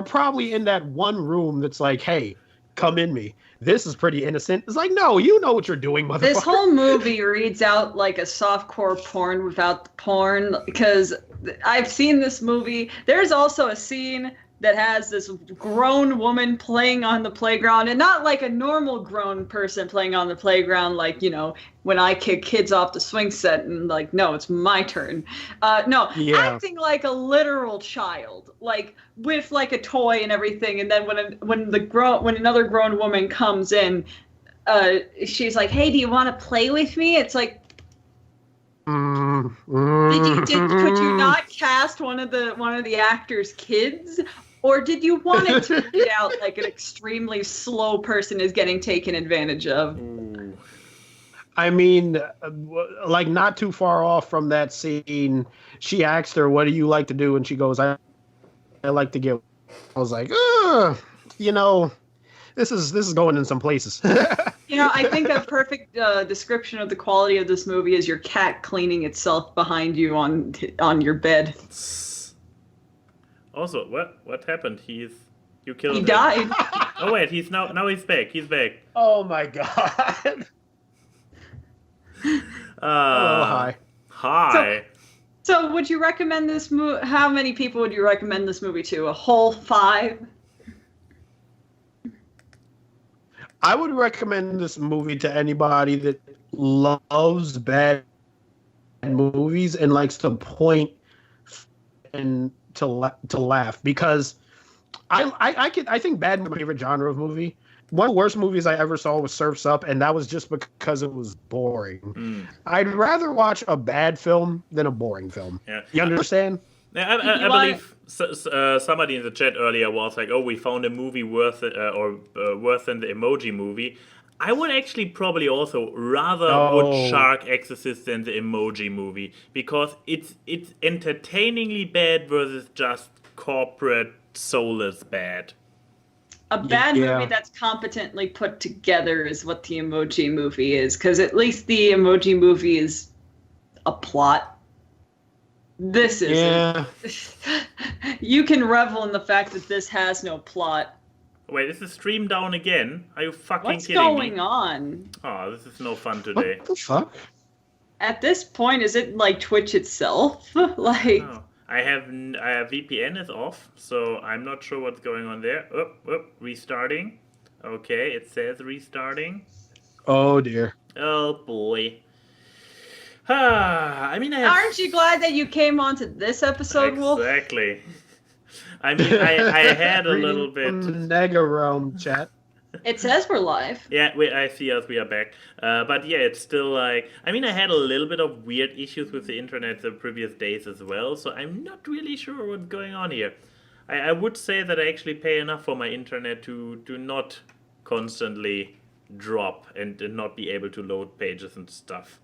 probably in that one room that's like, hey, come in me. This is pretty innocent. It's like, no, you know what you're doing, motherfucker. This whole movie reads out like a softcore porn without the porn, because I've seen this movie. There's also a scene that has this grown woman playing on the playground, and not like a normal grown person playing on the playground, like, you know, when I kick kids off the swing set and like, no, it's my turn. Acting like a literal child, like with like a toy and everything. And then when another grown woman comes in, she's like, hey, do you want to play with me? It's like, could you not cast one of the actors' kids? Or did you want it to read out like an extremely slow person is getting taken advantage of? I mean, like not too far off from that scene, she asked her, what do you like to do? And she goes, I like to get... I was like, you know, this is going in some places. You know, I think a perfect description of the quality of this movie is your cat cleaning itself behind you on your bed. Also, what happened? You killed him. He died. Oh wait, he's he's back. He's back. Oh my god. Hi. Hi. So would you recommend this movie? How many people would you recommend this movie to? A whole 5? I would recommend this movie to anybody that loves bad movies and likes to point and to laugh, because I think bad is my favorite genre of movie. One of the worst movies I ever saw was Surf's Up, and that was just because it was boring. I'd rather watch a bad film than a boring film. Yeah. You understand? Yeah, I believe somebody in the chat earlier was like, "Oh, we found a movie worse than the Emoji Movie." I would actually probably also rather watch Shark Exorcist than the Emoji Movie, because it's entertainingly bad versus just corporate soulless bad. A bad movie that's competently put together is what the Emoji Movie is, because at least the Emoji Movie is a plot. This isn't. Yeah. You can revel in the fact that this has no plot. Wait, is the stream down again? Are you fucking kidding me? What's going on? Oh, this is no fun today. What the fuck? At this point, is it like Twitch itself? Like... Oh. I have VPN is off, so I'm not sure what's going on there. Restarting. Okay, it says restarting. Oh dear. Oh boy. I mean, Aren't you glad that you came onto this episode, Wolf? Exactly. I mean, I had a little bit. Nega Realm chat. It says we're live. Yeah, I see us. We are back. But yeah, it's still like... I mean, I had a little bit of weird issues with the internet the previous days as well, so I'm not really sure what's going on here. I would say that I actually pay enough for my internet to not constantly drop and not be able to load pages and stuff.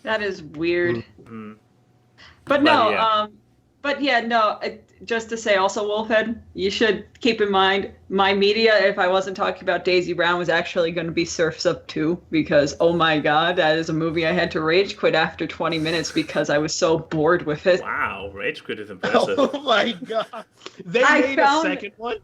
That is weird. Mm-hmm. But no, just to say also, Wolfhead, you should keep in mind, my media, if I wasn't talking about Daisy Brown, was actually going to be Surf's Up 2, because, oh my god, that is a movie I had to rage quit after 20 minutes because I was so bored with it. Wow, rage quit is impressive. Oh my god. They made a second one?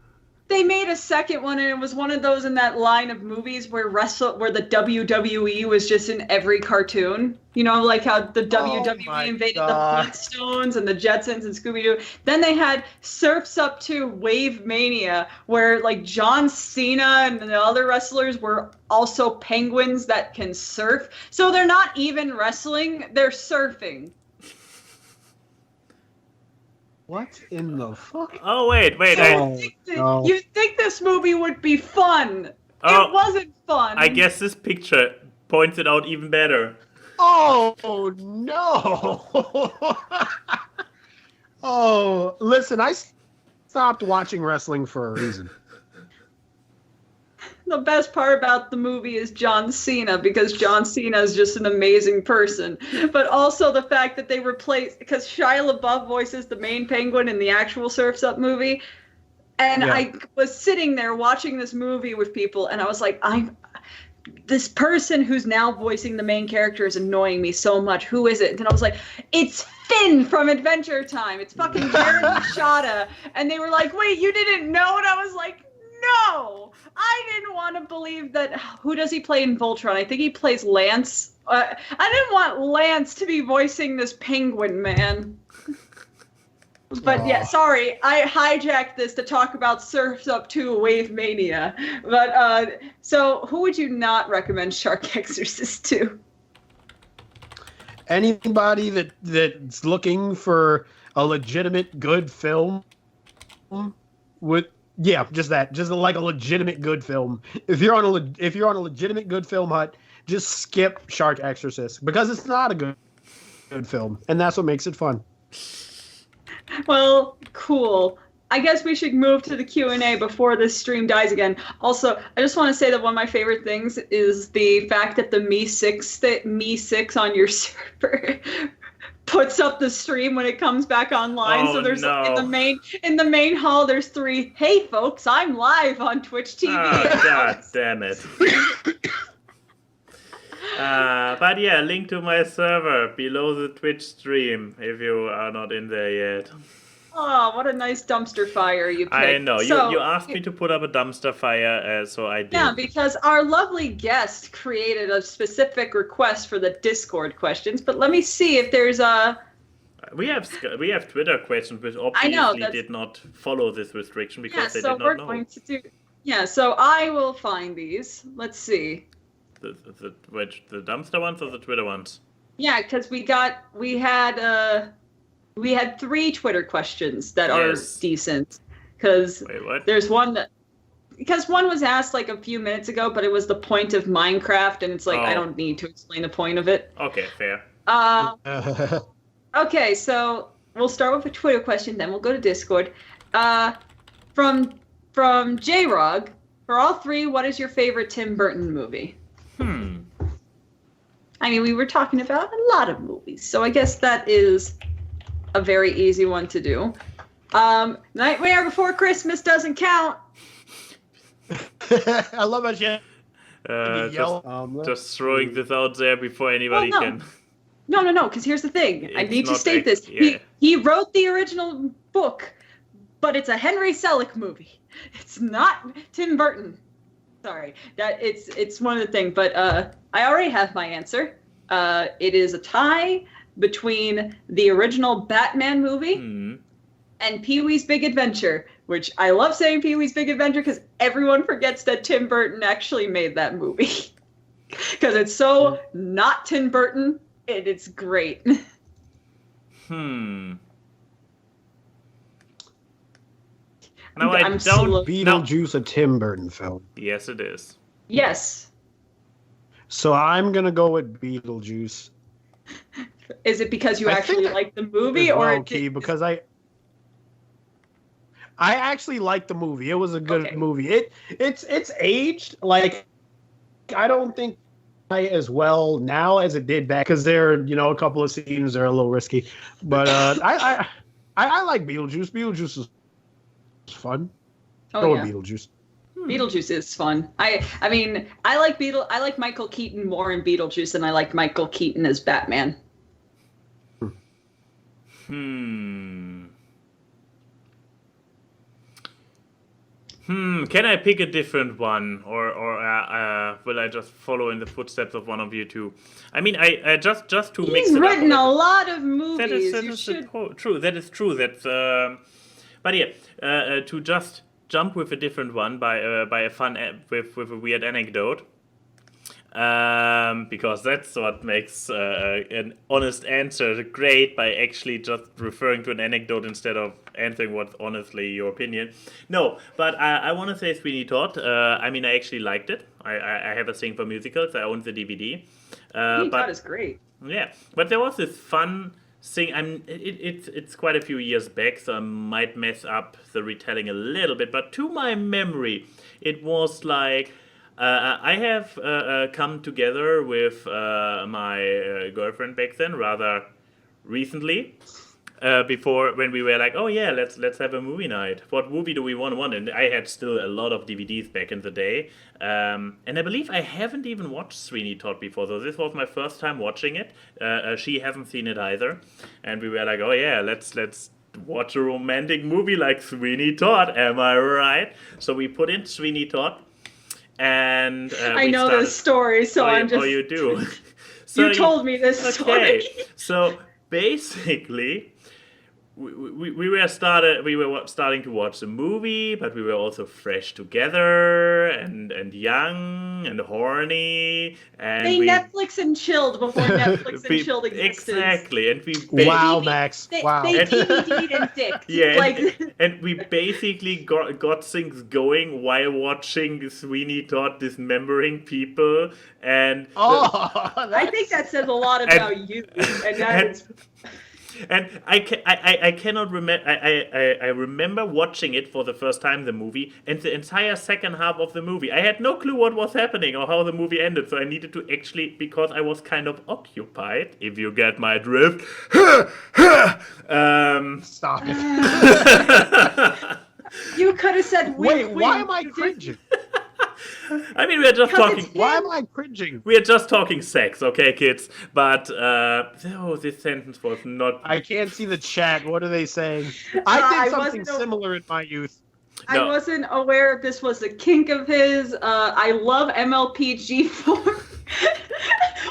They made a second one, and it was one of those in that line of movies where the WWE was just in every cartoon. You know, like how the WWE invaded the Flintstones and the Jetsons and Scooby-Doo. Then they had Surf's Up 2 Wave Mania, where like John Cena and the other wrestlers were also penguins that can surf. So they're not even wrestling, they're surfing. What in the fuck? Oh, wait. You think this movie would be fun. It wasn't fun. I guess this picture points it out even better. Oh, no. Oh, listen, I stopped watching wrestling for a reason. The best part about the movie is John Cena, because John Cena is just an amazing person. But also the fact that they replaced, because Shia LaBeouf voices the main penguin in the actual Surf's Up movie. And Yeah. I was sitting there watching this movie with people, and I was like, this person who's now voicing the main character is annoying me so much. Who is it? And I was like, it's Finn from Adventure Time. It's fucking Jared Machada. And they were like, wait, you didn't know? And I was like, no, I didn't want to believe that. Who does he play in Voltron? I think he plays Lance. I didn't want Lance to be voicing this penguin, man. But yeah, sorry, I hijacked this to talk about Surf's Up 2 Wave Mania. But so who would you not recommend Shark Exorcist to? Anybody that's looking for a legitimate good film with just like a legitimate good film. If you're on a legitimate good film hut, just skip Shark Exorcist because it's not a good film, and that's what makes it fun. Well, cool. I guess we should move to the Q&A before this stream dies again. Also, I just want to say that one of my favorite things is the fact that the Me6 on your server puts up the stream when it comes back online. Oh, so there's no. in the main hall there's 3, hey folks, I'm live on Twitch TV. Oh, God damn it. But yeah, link to my server below the Twitch stream if you are not in there yet. Oh, what a nice dumpster fire you picked. I know. So, you asked me to put up a dumpster fire, so I did. Yeah, because our lovely guest created a specific request for the Discord questions, but let me see if there's a... We have Twitter questions, which obviously did not follow this restriction because they did not know. Going to do... Yeah, so I will find these. Let's see. The dumpster ones or the Twitter ones? Yeah, because we had 3 Twitter questions that are decent. Because there's one that... Because one was asked like a few minutes ago, but it was the point of Minecraft, and it's like, I don't need to explain the point of it. Okay, fair. Okay, so we'll start with a Twitter question, then we'll go to Discord. From J-Rog, for all 3, what is your favorite Tim Burton movie? I mean, we were talking about a lot of movies, so I guess that is a very easy one to do. Nightmare Before Christmas doesn't count. I love how she just throwing this out there before anybody can. No, because here's the thing. I need to state this. Yeah. He wrote the original book, but it's a Henry Selick movie. It's not Tim Burton. Sorry, it's one of the things. But I already have my answer. It is a tie between the original Batman movie and Pee-wee's Big Adventure, which I love saying Pee-wee's Big Adventure because everyone forgets that Tim Burton actually made that movie. Because it's so not Tim Burton, and it's great. Now I'm don't Beetlejuice a Tim Burton film. Yes, it is. Yes. So I'm gonna go with Beetlejuice. Is it because you actually like the movie, or because I actually like the movie. It was a good movie. It's aged like I don't think as well now as it did back because there are a couple of scenes that are a little risky, but I like Beetlejuice. Beetlejuice is fun. Go with Beetlejuice. Beetlejuice is fun. I mean I like Michael Keaton more in Beetlejuice than I like Michael Keaton as Batman. Can I pick a different one, or will I just follow in the footsteps of one of you two? I mean, I just to mix it up. He's written a lot of movies. That is true. That is true. That's but yeah, to just jump with a different one by a fun with a weird anecdote. because that's what makes an honest answer great, by actually just referring to an anecdote instead of answering what's honestly your opinion. No, but I want to say Sweeney Todd. I mean, I actually liked it. I have a thing for musicals. I own the DVD. Sweeney But Todd is great. yeah, but there was this fun thing. It's quite a few years back, so I might mess up the retelling a little bit. But to my memory, it was like I have come together with my girlfriend back then, rather recently. Before, when we were like, oh yeah, let's have a movie night. What movie do we want? And I had still a lot of DVDs back in the day, and I believe I haven't even watched Sweeney Todd before, so this was my first time watching it. She hasn't seen it either, and we were like, oh yeah, let's watch a romantic movie like Sweeney Todd. Am I right? So we put in Sweeney Todd, and I know this story, so I'm just. Oh, you do. You told me this story. So basically, we were starting to watch the movie, but we were also fresh together and young and horny, and they Netflix and chilled before Netflix and chilled existed. Exactly, and we wow, Max, wow. They DVD'd and dicked. Yeah, like, and we basically got things going while watching Sweeney Todd dismembering people, and I think that says a lot about you, and that is. And I cannot remember. I remember watching it for the first time, the movie, and the entire second half of the movie. I had no clue what was happening or how the movie ended, so I needed to actually, because I was kind of occupied, if you get my drift. Stop it. You could have said, wait, why am I cringing? I mean, we're just talking. Why am I cringing? We're just talking sex, okay, kids? But this sentence was not. I can't see the chat. What are they saying? I did something similar in my youth. No. I wasn't aware this was a kink of his. I love MLPG4.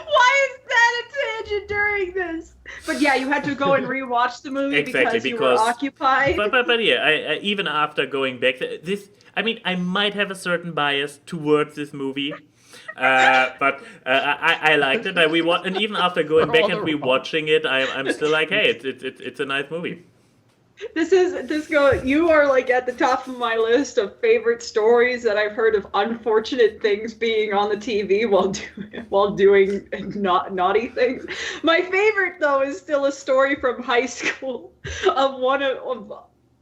Why is that a tangent during this? But yeah, you had to go and rewatch the movie because you were occupied. But yeah, I even after going back, I mean, I might have a certain bias towards this movie, but I liked it. And even after going back and rewatching it, I'm still like, hey, it's a nice movie. You are like at the top of my list of favorite stories that I've heard of unfortunate things being on the TV while doing naughty things. My favorite though is still a story from high school of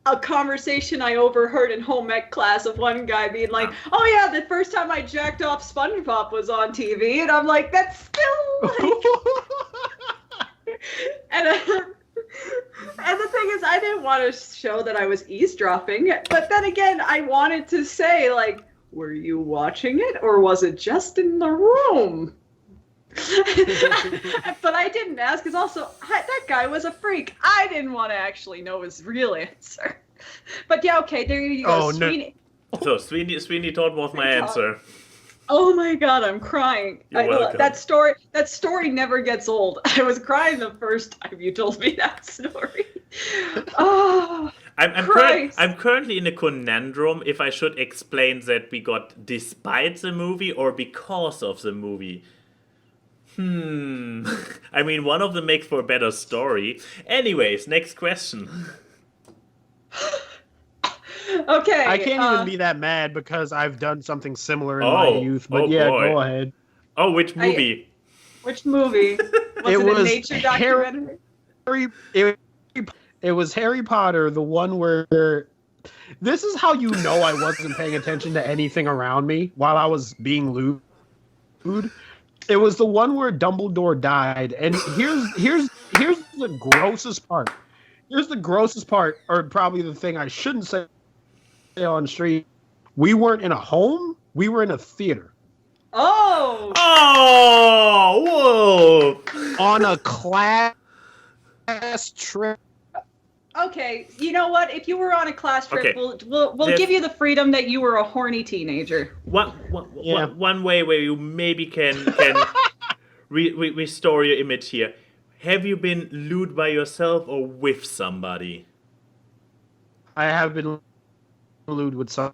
a conversation I overheard in home ec class of one guy being like, "Oh yeah, the first time I jacked off SpongeBob was on TV," and I'm like, "That's still like." And the thing is, I didn't want to show that I was eavesdropping, but then again, I wanted to say, like, were you watching it, or was it just in the room? But I didn't ask, because also, that guy was a freak. I didn't want to actually know his real answer. But yeah, okay, there you go. Oh, Sweeney. So, Sweeney Todd was my answer. Oh my god, I'm crying. You're welcome. That story never gets old. I was crying the first time you told me that story. Oh, I'm currently in a conundrum if I should explain that we got despite the movie or because of the movie. I mean, one of them makes for a better story. Anyways, next question. Okay. I can't even be that mad because I've done something similar in my youth. But yeah, boy. go ahead. Oh, which movie? Which movie? Was it a nature documentary? It was Harry Potter, the one where... This is how you know I wasn't paying attention to anything around me while I was being lewd. It was the one where Dumbledore died. And here's the grossest part. Here's the grossest part, or probably the thing I shouldn't say on street. We weren't in a home. We were in a theater. Oh! Whoa! On a class trip. Okay, you know what? If you were on a class trip, Okay. we'll give you the freedom that you were a horny teenager. One way where you maybe can restore your image here. Have you been lewd by yourself or with somebody? I have been lewd with some.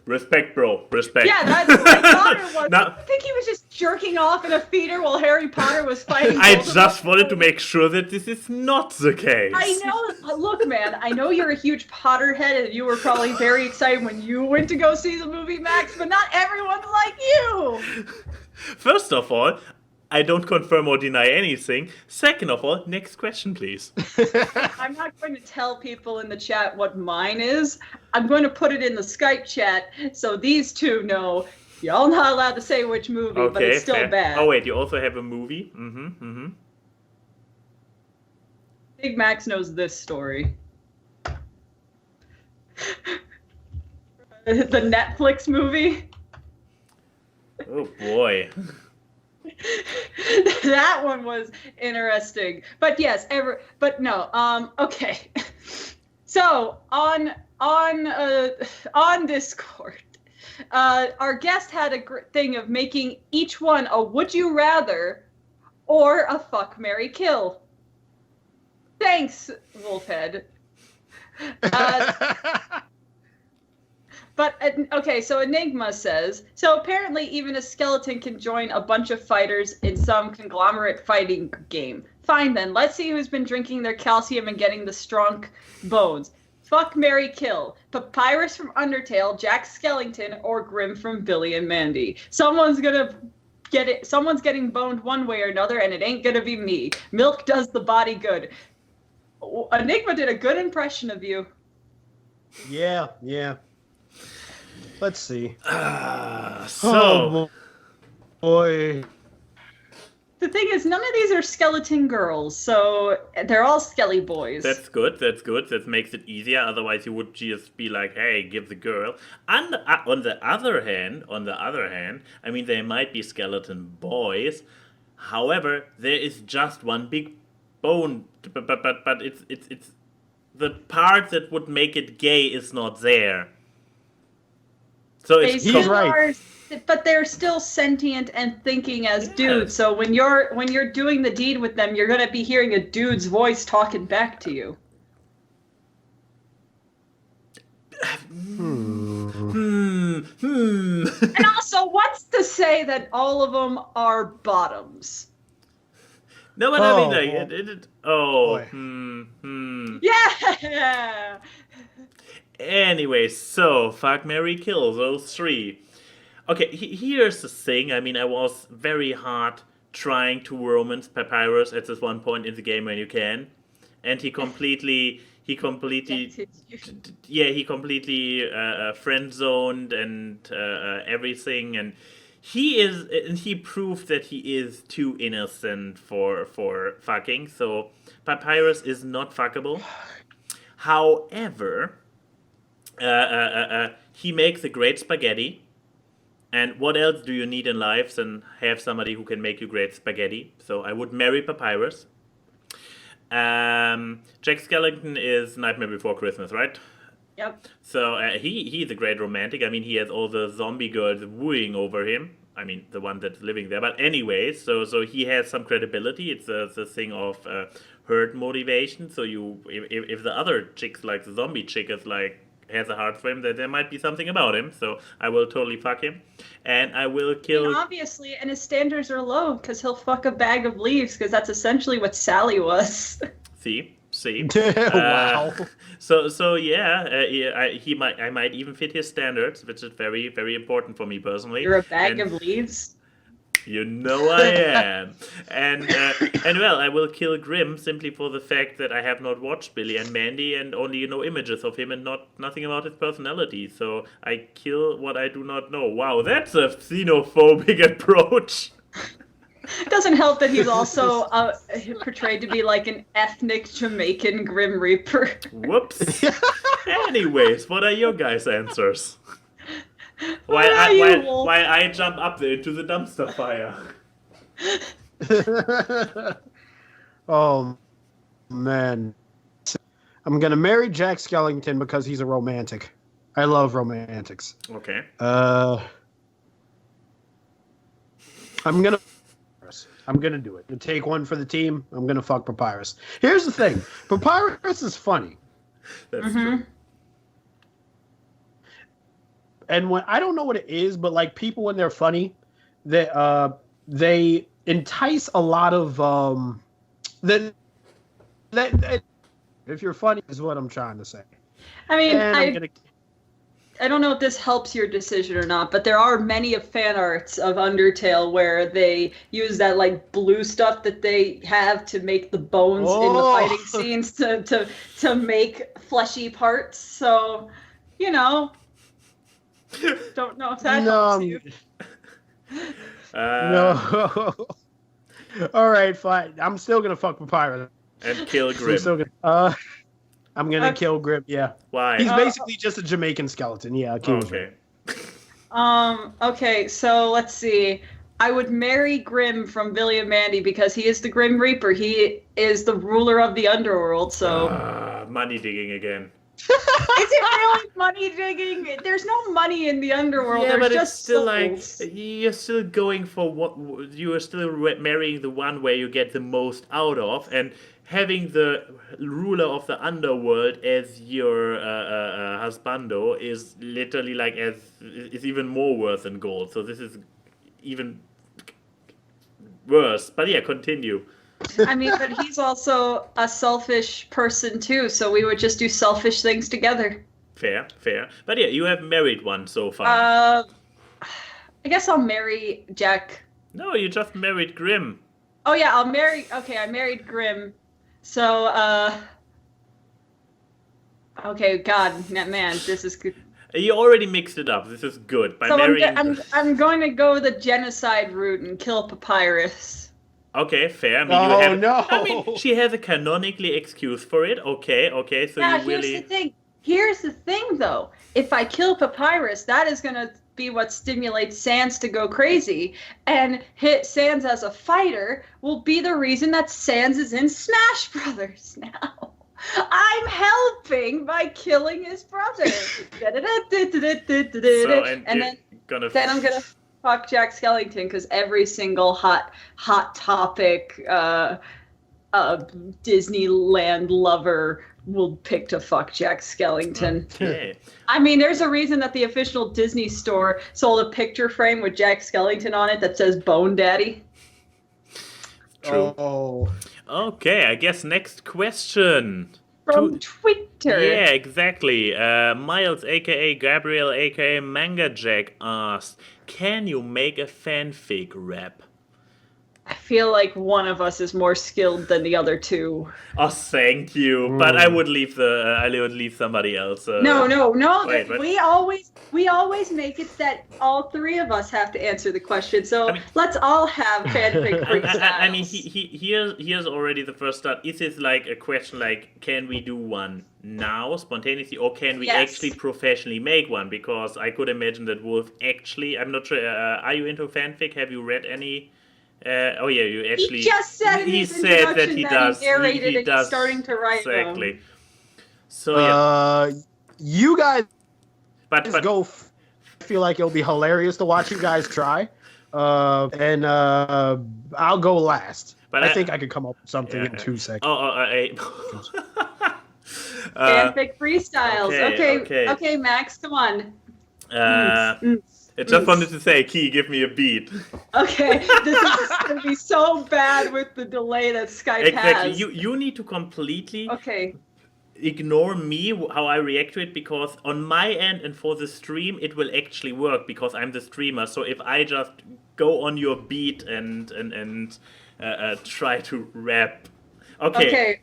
Respect, bro. Respect. Yeah, that's what I thought it was. Now, I think he was just jerking off in a feeder while Harry Potter was fighting. I Voldemort. just wanted to make sure that this is not the case. I know. Look, man, I know you're a huge Potterhead, and you were probably very excited when you went to go see the movie, Max, but not everyone's like you. First of all, I don't confirm or deny anything. Second of all, next question, please. I'm not going to tell people in the chat what mine is. I'm going to put it in the Skype chat so these two know. Y'all not allowed to say which movie, but it's still fair. bad. Oh, wait, you also have a movie? Big Max knows this story. The Netflix movie. Oh, boy. That one was interesting, but yes, okay. So on Discord, our guest had a thing of making each one a would you rather or a fuck, marry, kill. Thanks, Wolfhead. But, okay, so Enigma says, so apparently even a skeleton can join a bunch of fighters in some conglomerate fighting game. Fine then, let's see who's been drinking their calcium and getting the strong bones. Fuck, marry, kill. Papyrus from Undertale, Jack Skellington, or Grim from Billy and Mandy. Someone's gonna get it. Someone's getting boned one way or another, and it ain't gonna be me. Milk does the body good. Enigma did a good impression of you. Yeah. Let's see. So, boy. The thing is, none of these are skeleton girls, so they're all skelly boys. that's good. That makes it easier. Otherwise, you would just be like, "Hey, give the girl." And on the other hand, I mean, there might be skeleton boys. However, there is just one big bone, but it's the part that would make it gay is not there. So it's He's right. But they're still sentient and thinking as dudes. So when you're doing the deed with them, you're gonna be hearing a dude's voice talking back to you. And also, what's to say that all of them are bottoms? No, but I mean, like, Yeah. Anyway, so fuck, marry, kill, those three. Okay, here's the thing. I mean, I was very hard trying to romance Papyrus at this one point in the game when you can, and he completely friend zoned and everything, and he proved that he is too innocent for fucking. So Papyrus is not fuckable. However, he makes a great spaghetti. And what else do you need in life than have somebody who can make you great spaghetti? So I would marry Papyrus. Jack Skellington is Nightmare Before Christmas, right? Yep. So he's a great romantic. I mean, he has all the zombie girls wooing over him. I mean, the one that's living there. But anyway, so he has some credibility. It's the thing of herd motivation. So if the other chicks, like the zombie chick, is like has a heart frame, that there might be something about him. So I will totally fuck him, and I will kill. And obviously, and his standards are low because he'll fuck a bag of leaves because that's essentially what Sally was. See. Wow. So yeah, I might even fit his standards, which is very, very important for me personally. You're a bag of leaves. You know I am. And well, I will kill Grim simply for the fact that I have not watched Billy and Mandy and only know images of him and nothing about his personality. So I kill what I do not know. Wow, that's a xenophobic approach. It doesn't help that he's also portrayed to be like an ethnic Jamaican Grim Reaper. Whoops. Anyways, what are your guys' answers? While I jump up there into the dumpster fire. Oh, man. I'm going to marry Jack Skellington because he's a romantic. I love romantics. Okay. I'm going to do it. To take one for the team, I'm going to fuck Papyrus. Here's the thing. Papyrus is funny. That's true. and when I don't know what it is, but like people when they're funny, they entice a lot of that if you're funny is what I'm trying to say. I mean, And I don't know if this helps your decision or not, but there are many of fan arts of Undertale where they use that like blue stuff that they have to make the bones in the fighting scenes to make fleshy parts. So, you know, don't know if that helps you. No. All right, fine. I'm still gonna fuck Papyrus and kill Grim. I'm gonna kill Grim. Yeah. Why? He's basically just a Jamaican skeleton. Yeah. Okay. Okay. So let's see. I would marry Grim from Billy and Mandy because he is the Grim Reaper. He is the ruler of the underworld. So. Money digging again. Is it really money digging? There's no money in the underworld. Yeah, There's but just it's still souls. like you're still going for what you are still marrying the one where you get the most out of, and having the ruler of the underworld as your husbando is literally like is even more worth than gold. So this is even worse. But yeah, continue. I mean, but he's also a selfish person too, so we would just do selfish things together. Fair. But yeah, you have married one so far. I guess I'll marry Jack. No, you just married Grim. Oh yeah, I married Grim. So, okay, God, man, this is good. You already mixed it up. This is good. So I'm going to go the genocide route and kill Papyrus. Okay, fair. I mean, I mean, she has a canonically excuse for it. Okay. So now, you really. Here's the thing, though. If I kill Papyrus, that is going to be what stimulates Sans to go crazy, and hit Sans as a fighter will be the reason that Sans is in Smash Brothers now. I'm helping by killing his brother. Then I'm gonna fuck Jack Skellington because every single hot topic Disneyland lover will pick to fuck Jack Skellington. Okay. I mean, there's a reason that the official Disney store sold a picture frame with Jack Skellington on it that says Bone Daddy. True. Oh. Okay, I guess next question. From Twitter. Yeah, exactly. Miles, aka Gabriel, aka Manga Jack, asked, "Can you make a fanfic rap?" I feel like one of us is more skilled than the other two. Oh, thank you. But I would leave somebody else. No. Wait. We always make it that all three of us have to answer the question. So let's all have fanfic freestyles. I mean, here's already the first start. Is this like a question like, can we do one now spontaneously, or can we actually professionally make one? Because I could imagine that Wolf actually. I'm not sure. Are you into fanfic? Have you read any? Oh yeah, you actually. He just said in his introduction that he does. He narrated he it does starting to write exactly. them. So yeah. You guys but go. I feel like it'll be hilarious to watch you guys try. And I'll go last. But I think I could come up with something in 2 seconds. Fanfic freestyles. Okay, Max, come on. I just wanted to say, Key, give me a beat. Okay, this is going to be so bad with the delay that Skype has. You need to completely ignore me, how I react to it, because on my end and for the stream, it will actually work because I'm the streamer. So if I just go on your beat and try to rap. Okay.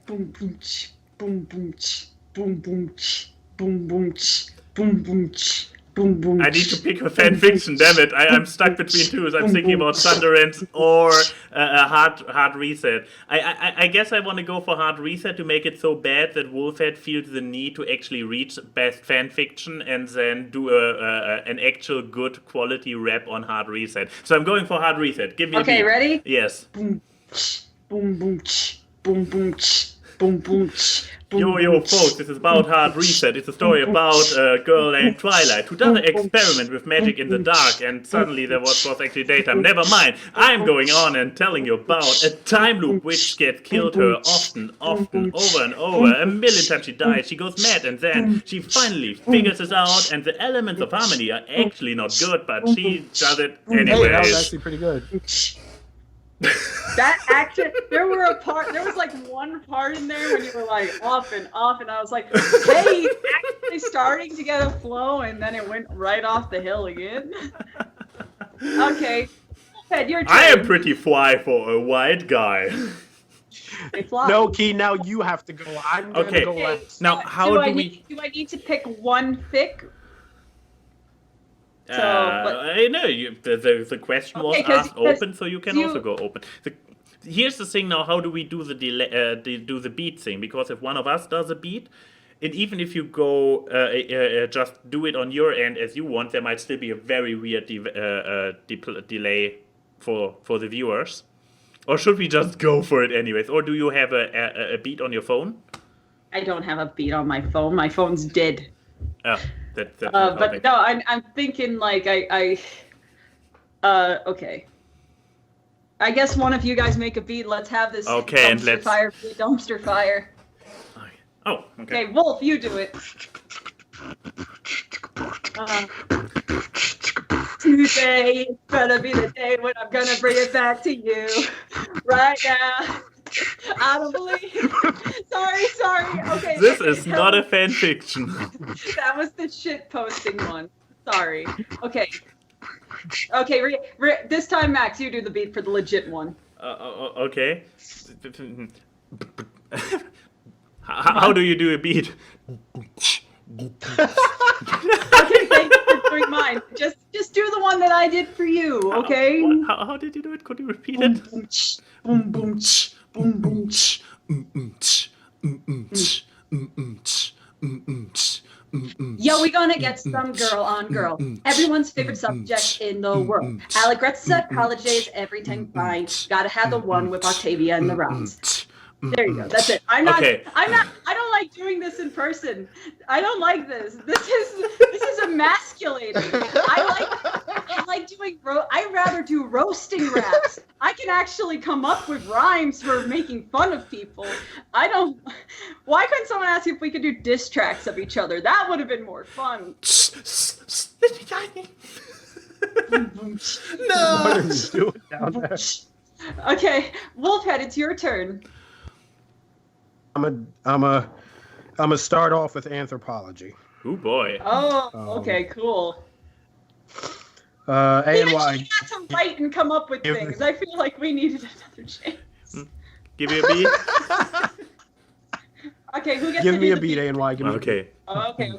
Boom, boom, ch, boom, boom, ch, boom, boom, ch, boom, boom, ch, boom, boom, ch. Boom, boom, I need to pick a fan fiction, damn it. I'm stuck between two. So I'm thinking about Thunderant or a hard reset. I guess I want to go for hard reset to make it so bad that Wolfhead feels the need to actually reach best fan fiction and then do an actual good quality rap on hard reset. So I'm going for hard reset. Give me a beat. Okay, ready? Yes. Boom, ch, boom, boom, ch, boom, boom, ch, boom, boom, boom. Yo, folks, this is about Hard Reset. It's a story about a girl named Twilight who does an experiment with magic in the dark, and suddenly there was actually daytime. Never mind. I'm going on and telling you about a time loop which gets killed her often, over and over. A million times she dies, she goes mad, and then she finally figures it out, and the elements of harmony are actually not good, but she does it Hey, that was anyways. actually pretty good. That actually, there was like one part in there when you were like off and I was like, hey, actually starting to get a flow, and then it went right off the hill again. Okay, Ted, your turn. I am pretty fly for a white guy. They fly. No, Key, now you have to go. I'm going to Okay. go Okay, last. Now, how do we... Do I need to pick one fic? So, No, the question was Okay, 'cause- asked open, so you can you- also go open. Here's the thing now: how do we do the do the beat thing? Because if one of us does a beat, and even if you go just do it on your end as you want, there might still be a very weird delay for the viewers. Or should we just go for it anyways? Or do you have a beat on your phone? I don't have a beat on my phone. My phone's dead. Oh, that's But no, I'm thinking like okay. I guess one of you guys make a beat. Let's have this Okay, and dumpster let's- fire beat, dumpster fire. Oh, okay. Okay, Wolf, you do it. Today is gonna be the day when I'm gonna bring it back to you. Right now. I don't believe. Sorry. Okay. This is not a fan fiction. That was the shit posting one. Sorry. Okay. This time, Max, you do the beat for the legit one. Okay. How do you do a beat? Okay, thank you for doing mine. Just do the one that I did for you, okay? How did you do it? Could you repeat it? Boom, boom, boom, boom. Yo, we gonna get some girl on girl. Everyone's favorite subject in the world. Allegretza, college days, everything fine. Gotta have the one with Octavia and the rounds. There you go. That's it. I don't like doing this in person. I don't like this. This is emasculating. I like doing I'd rather do roasting raps. I can actually come up with rhymes for making fun of people. Why couldn't someone ask if we could do diss tracks of each other? That would have been more fun. No! What are you doing down there? Okay, Wolfhead, it's your turn. I'm a start off with anthropology. Oh boy. Oh, okay, cool. A and We Y. actually got to write and come up with Give things. me- I feel like we needed another chance. Give me a beat. Okay, who gets Give to me do a the beat, A and Y. Give me a beat. Okay. Oh, okay.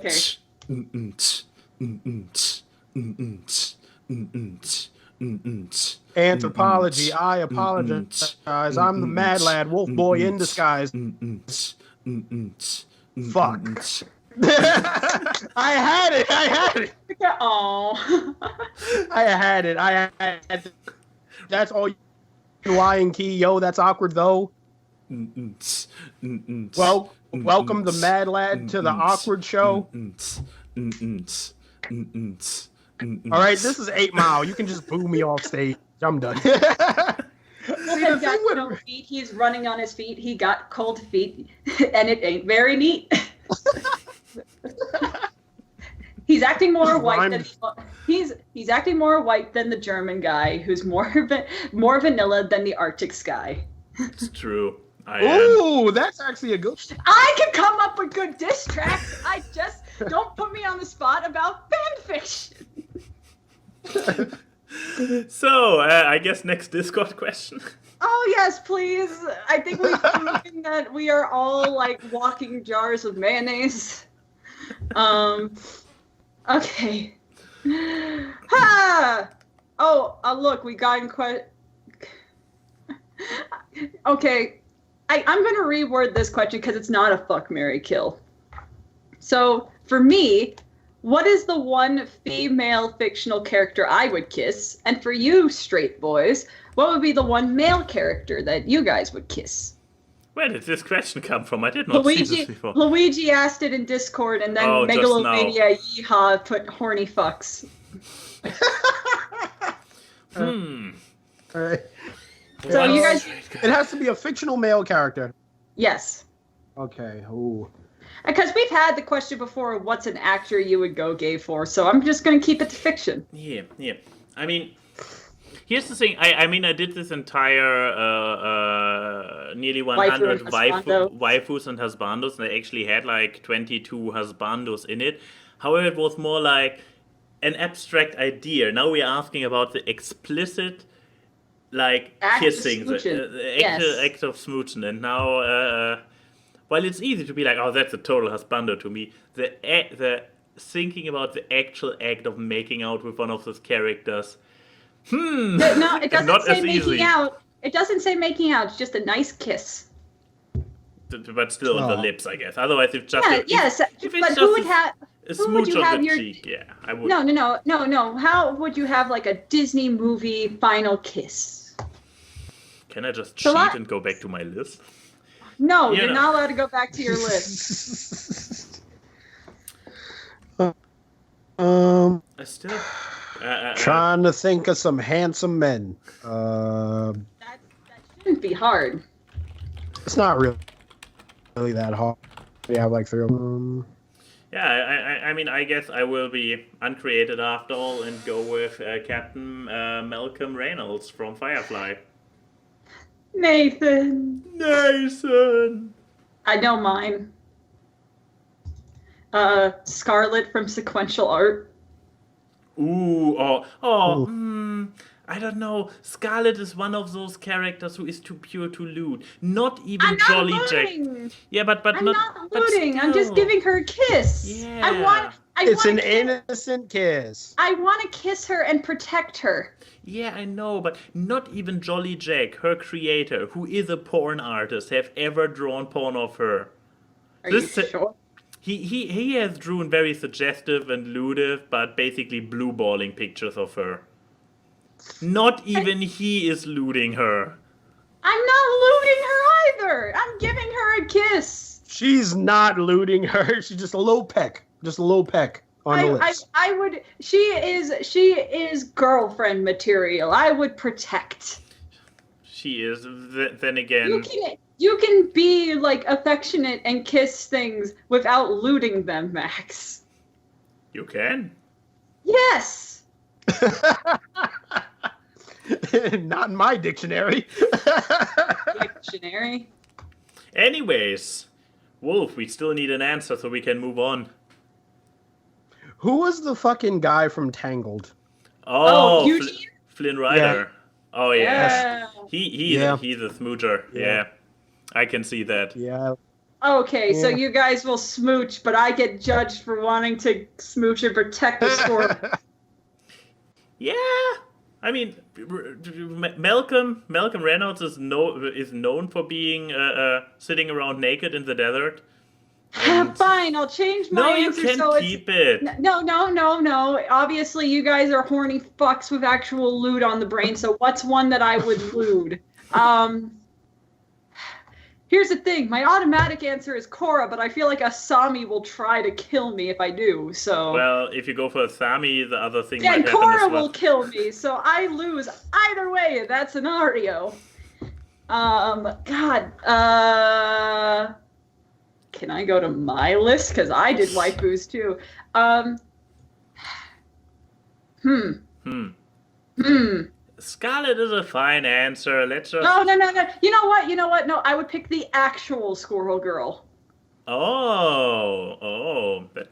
Anthropology. I apologize. I'm the mad lad, wolf boy in disguise. Fuck. I had it. Oh. I had it. That's all. Y and Key. Yo, that's awkward though. Well, welcome the mad lad to the awkward show. All right, this is 8 Mile. You can just boo me off stage. I'm done. See, the He's got thing with no feet. He's running on his feet. He got cold feet, and it ain't very neat. He's acting more white than he's acting more white than the German guy, who's more vanilla than the Arctic sky. It's true. I am. Ooh, that's actually a good. I can come up with good diss tracks. I just don't put me on the spot about fan fiction. So, I guess next Discord question. Oh yes, please. I think we've proven that we are all like walking jars of mayonnaise. Okay. Ha! Oh, look, we got in Okay, I'm gonna reword this question because it's not a fuck, marry, kill. So for me, what is the one female fictional character I would kiss? And for you, straight boys, what would be the one male character that you guys would kiss? Where did this question come from? I did not see this before. Luigi asked it in Discord, and then Megalomania Yeehaw put horny fucks. All right. So you guys... It has to be a fictional male character. Yes. Okay. Ooh. Because we've had the question before, what's an actor you would go gay for? So I'm just going to keep it to fiction. Yeah. I mean, here's the thing. I mean, I did this entire nearly 100 waifus and husbandos, and I actually had like 22 husbandos in it. However, it was more like an abstract idea. Now we're asking about the explicit, like, kissing, the act of smooching. And now, while it's easy to be like, oh, that's a total husbando to me, the thinking about the actual act of making out with one of those characters, No, it doesn't not say as making easy. out. It doesn't say making out. It's just a nice kiss. But still on the lips, I guess. Otherwise, if just but who would have? a Who would smooch you on have the your? cheek, yeah, I would. No. How would you have like a Disney movie final kiss? Can I just cheat and go back to my list? No, you're not allowed to go back to your list. I still Trying to think of some handsome men. That shouldn't be hard. It's not really that hard. You have like 3 of them. Yeah, I mean, I guess I will be uncreated after all and go with Captain Malcolm Reynolds from Firefly. Nathan. I know mine. Scarlet from Sequential Art. I don't know. Scarlet is one of those characters who is too pure to loot. Not even I'm not Jolly looting. Jack. Yeah, but I'm not looting. I'm just giving her a kiss. Yeah. It's an innocent kiss. I want to kiss her and protect her. Yeah, I know, but not even Jolly Jack, her creator, who is a porn artist, have ever drawn porn of her. Are you sure? He has drawn very suggestive and lewd, but basically blue balling pictures of her. Not even he is looting her. I'm not looting her either. I'm giving her a kiss. She's not looting her. She's just a little peck. Just a little peck on the lips. I would. She is girlfriend material. I would protect. She is. Then again. You can be like affectionate and kiss things without looting them, Max. You can. Yes. Not in my dictionary. Dictionary. Anyways, Wolf, we still need an answer so we can move on. Who was the fucking guy from Tangled? Oh, Eugene? Flynn Rider. Yeah. Oh yeah. Yeah. He's a smoocher. Yeah. I can see that. Yeah. Okay, so you guys will smooch, but I get judged for wanting to smooch and protect the score. Yeah. I mean, Malcolm Reynolds is known for being sitting around naked in the desert. Fine, I'll change my answer. No, you can keep it. No. Obviously, you guys are horny fucks with actual lewd on the brain, so what's one that I would lewd? Here's the thing. My automatic answer is Korra, but I feel like Asami will try to kill me if I do, so... Well, if you go for Asami, the other thing might happen Korra as well. will kill me, so I lose either way in that scenario. Can I go to my list? Because I did waifus, too. Scarlet is a fine answer. Let's just... No. You know what? No, I would pick the actual Squirrel Girl. Oh, that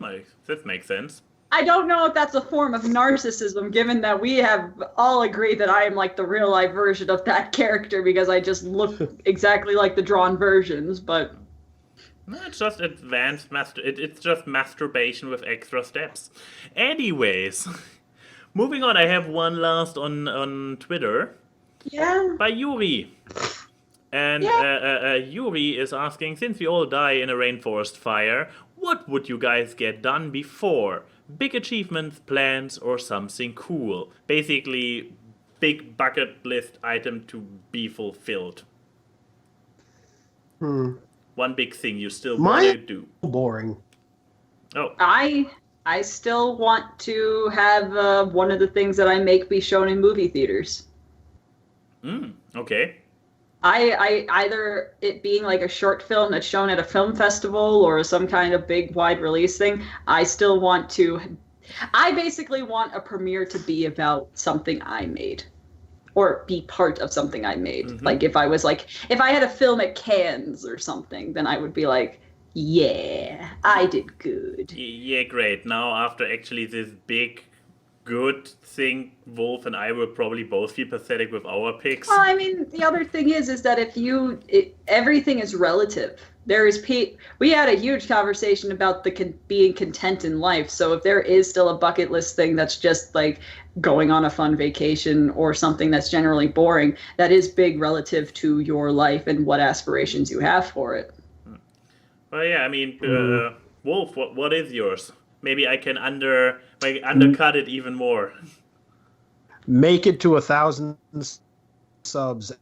makes sense. I don't know if that's a form of narcissism, given that we have all agreed that I am like the real life version of that character because I just look exactly like the drawn versions, but... No, it's just advanced it's just masturbation with extra steps. Anyways, moving on, I have one last on Twitter. Yeah. By Yuri. And Yuri is asking, since we all die in a rainforest fire, what would you guys get done before? Big achievements, plans, or something cool? Basically, big bucket list item to be fulfilled. One big thing you still want to do. Boring. Oh. I still want to have one of the things that I make be shown in movie theaters. Okay. I either it being like a short film that's shown at a film festival or some kind of big wide release thing. I basically want a premiere to be about something I made. Or be part of something I made. Like if I had a film at Cannes or something, then I would be like, yeah, I did good. Yeah, great. Now after actually this big, good thing, Wolf and I will probably both feel pathetic with our picks. Well, I mean, the other thing is that everything is relative. We had a huge conversation about being content in life. So if there is still a bucket list thing that's just like going on a fun vacation or something that's generally boring, that is big relative to your life and what aspirations you have for it. Well, yeah, I mean, Wolf, what is yours? Maybe I can undercut it even more. Make it to 1,000 subs.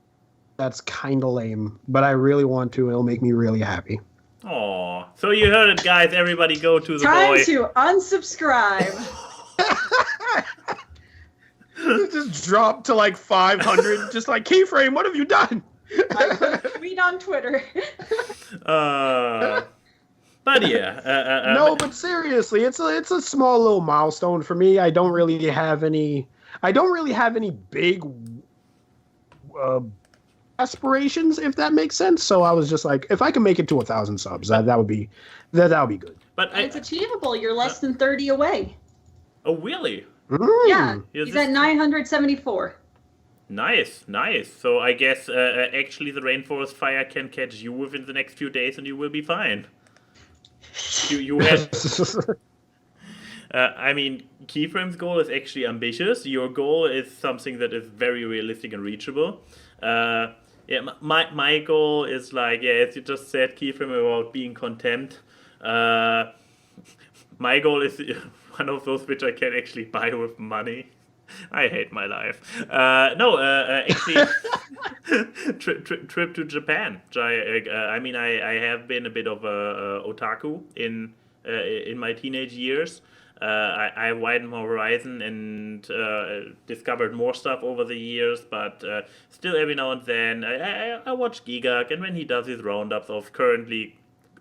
That's kind of lame, but I really want to. It'll make me really happy. Aw. So you heard it, guys. Everybody go to the Time boy. to unsubscribe. Just drop to like 500. Just like, Keyframe, what have you done? I put a tweet on Twitter. But yeah. No, but seriously, it's a small little milestone for me. I don't really have any big aspirations, if that makes sense. So I was just like, if I can make it to 1,000 subs, that would be good. But it's achievable. You're less than 30 away. Oh, really? Yeah, he's at 974. Nice. So I guess actually the rainforest fire can catch you within the next few days, and you will be fine. You have. I mean, Keyframe's goal is actually ambitious. Your goal is something that is very realistic and reachable. My goal is like, as you just said, Keyframe, about being content. My goal is one of those which I can actually buy with money. I hate my life. Actually, trip to Japan. I mean, I have been a bit of a otaku in my teenage years. I widened my horizon and discovered more stuff over the years, but still every now and then I watch Gigak, and when he does his roundups of currently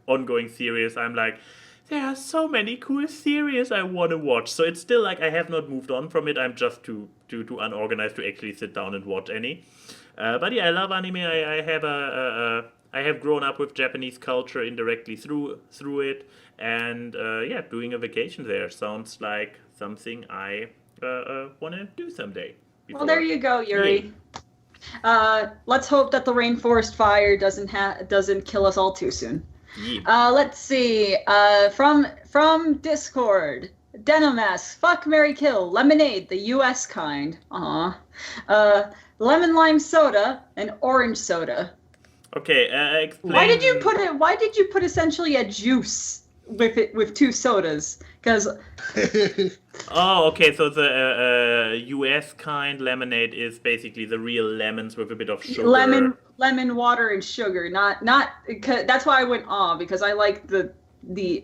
ongoing series, I'm like, there are so many cool series I want to watch. So it's still like I have not moved on from it. I'm just too unorganized to actually sit down and watch any. But yeah, I love anime. I have grown up with Japanese culture indirectly through it, and doing a vacation there sounds like something I want to do someday. Well, there you go, Yuri. Let's hope that the rainforest fire doesn't kill us all too soon. Yeah. Let's see. From Discord, Denomask, Fuck, Marry, Kill, Lemonade, the U.S. kind. Lemon lime soda and orange soda. Okay. Explain. Why did you put essentially a juice with two sodas? Because. Oh, okay. So the U.S. kind lemonade is basically the real lemons with a bit of sugar. Lemon water and sugar. Not. That's why I went because I like the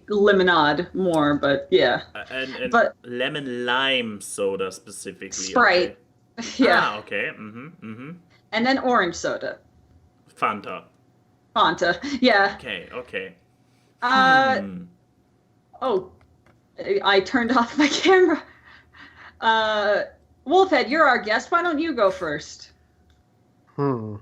lemonade more. But yeah. But lemon lime soda specifically. Sprite. Okay. Yeah. Okay. And then orange soda. Fanta. Yeah. Okay. Oh, I turned off my camera. Wolfhead, you're our guest. Why don't you go first? We're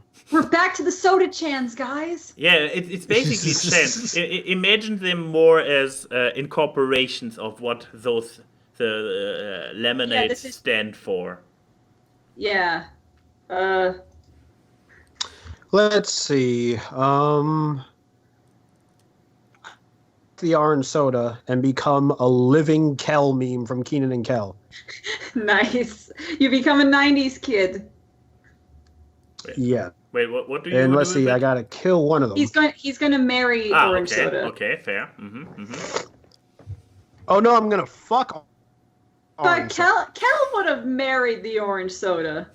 back to the soda chans, guys. Yeah, it's basically chans. Imagine them more as incorporations of what the lemonades stand for. Yeah. Let's see. The orange soda and become a living Kel meme from Keenan and Kel. Nice. You become a 90s kid. Yeah. Wait, what do you? And let's see, I gotta kill one of them. He's gonna marry orange soda. Okay, fair. Oh no, I'm gonna fuck. But Kel would have married the orange soda.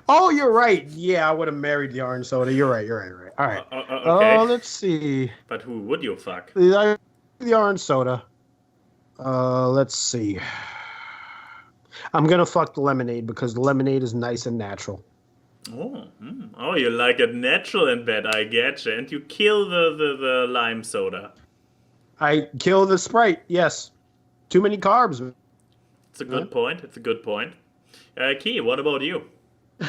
Oh, you're right. Yeah, I would have married the orange soda. You're right. All right. Okay. Let's see. But who would you fuck? The orange soda. Let's see. I'm gonna fuck the lemonade because the lemonade is nice and natural. Oh, you like it natural in bed, I getcha. And you kill the lime soda. I kill the Sprite. Yes. Too many carbs. It's a good point. Key, what about you?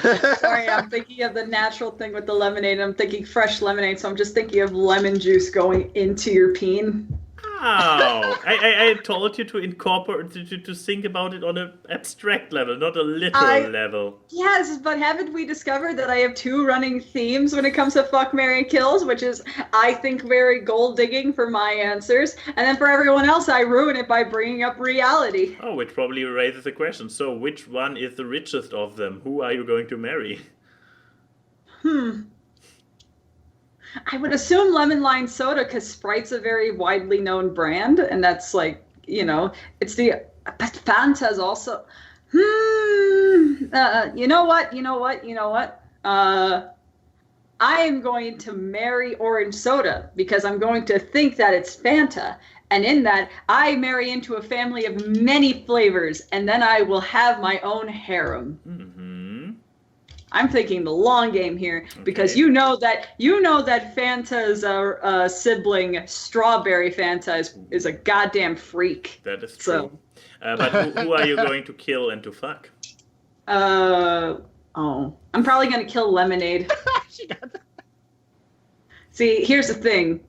Sorry, I'm thinking of the natural thing with the lemonade. I'm thinking fresh lemonade, so I'm just thinking of lemon juice going into your peen. Oh, I told you to incorporate, to think about it on an abstract level, not a literal level. Yes, but haven't we discovered that I have 2 running themes when it comes to fuck, marry, kills, which is, I think, very gold-digging for my answers, and then for everyone else, I ruin it by bringing up reality. Oh, which probably raises the question. So, which one is the richest of them? Who are you going to marry? I would assume lemon lime soda because Sprite's a very widely known brand, and that's like, it's the. But Fanta's also. You know what? I am going to marry orange soda because I'm going to think that it's Fanta, and in that I marry into a family of many flavors, and then I will have my own harem. I'm thinking the long game here because you know that Fanta's sibling, Strawberry Fanta, is a goddamn freak. That is true. So. But who are you going to kill and to fuck? I'm probably going to kill Lemonade. See, here's the thing.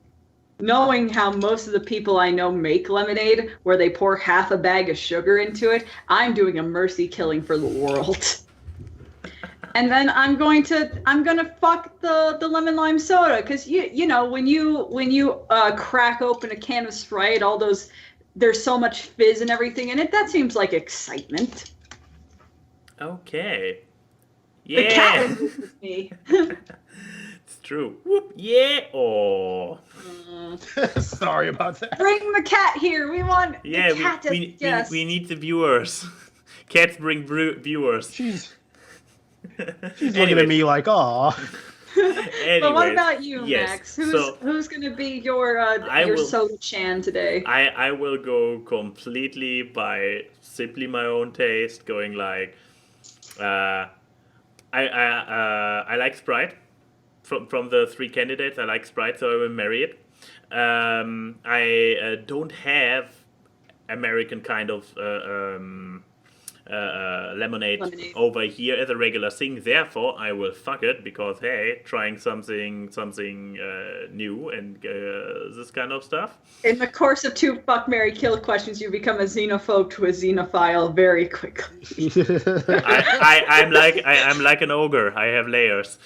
Knowing how most of the people I know make lemonade, where they pour half a bag of sugar into it, I'm doing a mercy killing for the world. And then I'm gonna fuck the lemon lime soda because you know when you crack open a can of Sprite, there's so much fizz and everything in it. That seems like excitement. Okay. Yeah. The cat is with me. It's true. Whoop. Yeah. Oh. Sorry about that. Bring the cat here. We want the cat as a guest. We need the viewers. Cats bring viewers. She's looking at me like, aw. But what about you, Max? Who's going to be your soda-chan today? I will go completely by simply my own taste, going like, I like Sprite. From the 3 candidates, I like Sprite, so I will marry it. I don't have American kind of lemonade over here as a regular thing. Therefore, I will fuck it because hey, trying something new and this kind of stuff. In the course of 2 fuck, marry, kill questions, you become a xenophobe to a xenophile very quickly. I'm like an ogre. I have layers.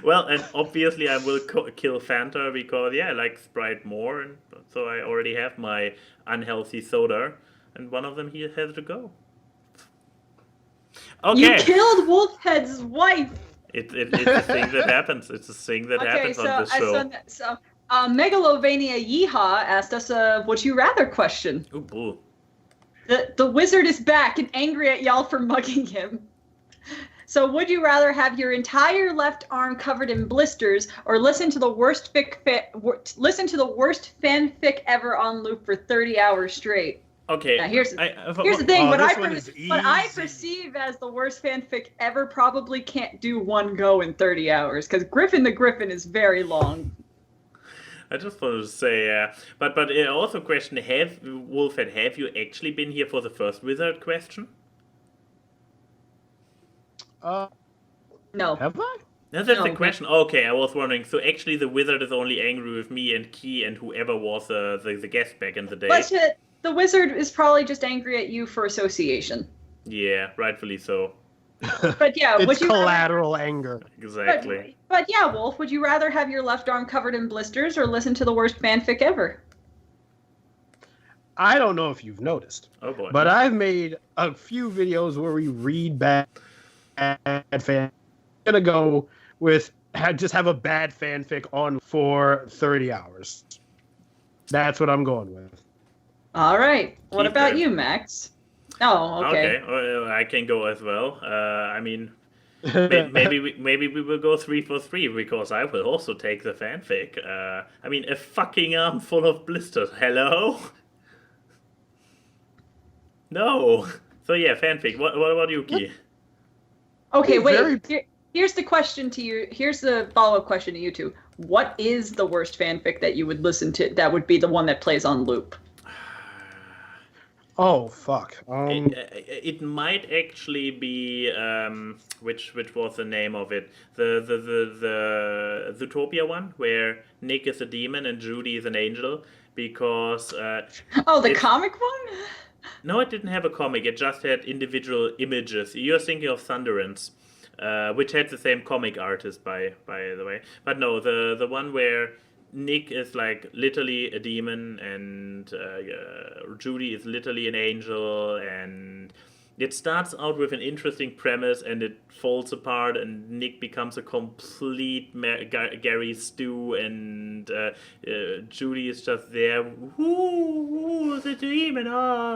Well, and obviously I will kill Fanta because I like Sprite more, and so I already have my unhealthy soda, and one of them here has to go. Okay. You killed Wolfhead's wife. It's a thing that happens. It's a thing that happens on this show. So Megalovania Yeehaw asked us a would you rather question. Ooh, boo. The wizard is back and angry at y'all for mugging him. So would you rather have your entire left arm covered in blisters or listen to the worst fanfic ever on loop for 30 hours straight? Okay. Now here's the thing. What I perceive as the worst fanfic ever probably can't do one go in 30 hours because Griffin the Griffin is very long. I just wanted to say, but also question: Wolfhead, have you actually been here for the first wizard question? No. Have I? No, that's the question. Okay, I was wondering. So actually, the wizard is only angry with me and Key and whoever was the guest back in the day. But the wizard is probably just angry at you for association. Yeah, rightfully so. But yeah, it's collateral anger. Exactly. But yeah, Wolf, would you rather have your left arm covered in blisters or listen to the worst fanfic ever? I don't know if you've noticed. Oh boy. But I've made a few videos where we read bad fan. I'm gonna go with just have a bad fanfic on for 30 hours. That's what I'm going with. All right. What about you, Max? Oh, okay. Okay, I can go as well. I mean, maybe we will go 3 for 3 because I will also take the fanfic. I mean, a fucking arm full of blisters. Hello? No. So yeah, fanfic. What about you, Key? Okay, wait. Here's the question to you. Here's the follow-up question to you two. What is the worst fanfic that you would listen to? That would be the one that plays on loop. Oh fuck! It might actually be which was the name of it? The Zootopia one where Nick is a demon and Judy is an angel because. The comic one? No, it didn't have a comic. It just had individual images. You're thinking of Thunderance, which had the same comic artist by the way. But no, the one where Nick is like literally a demon and Judy is literally an angel, and it starts out with an interesting premise and it falls apart and Nick becomes a complete Gary Stu and Judy is just there. Ooh, the demon,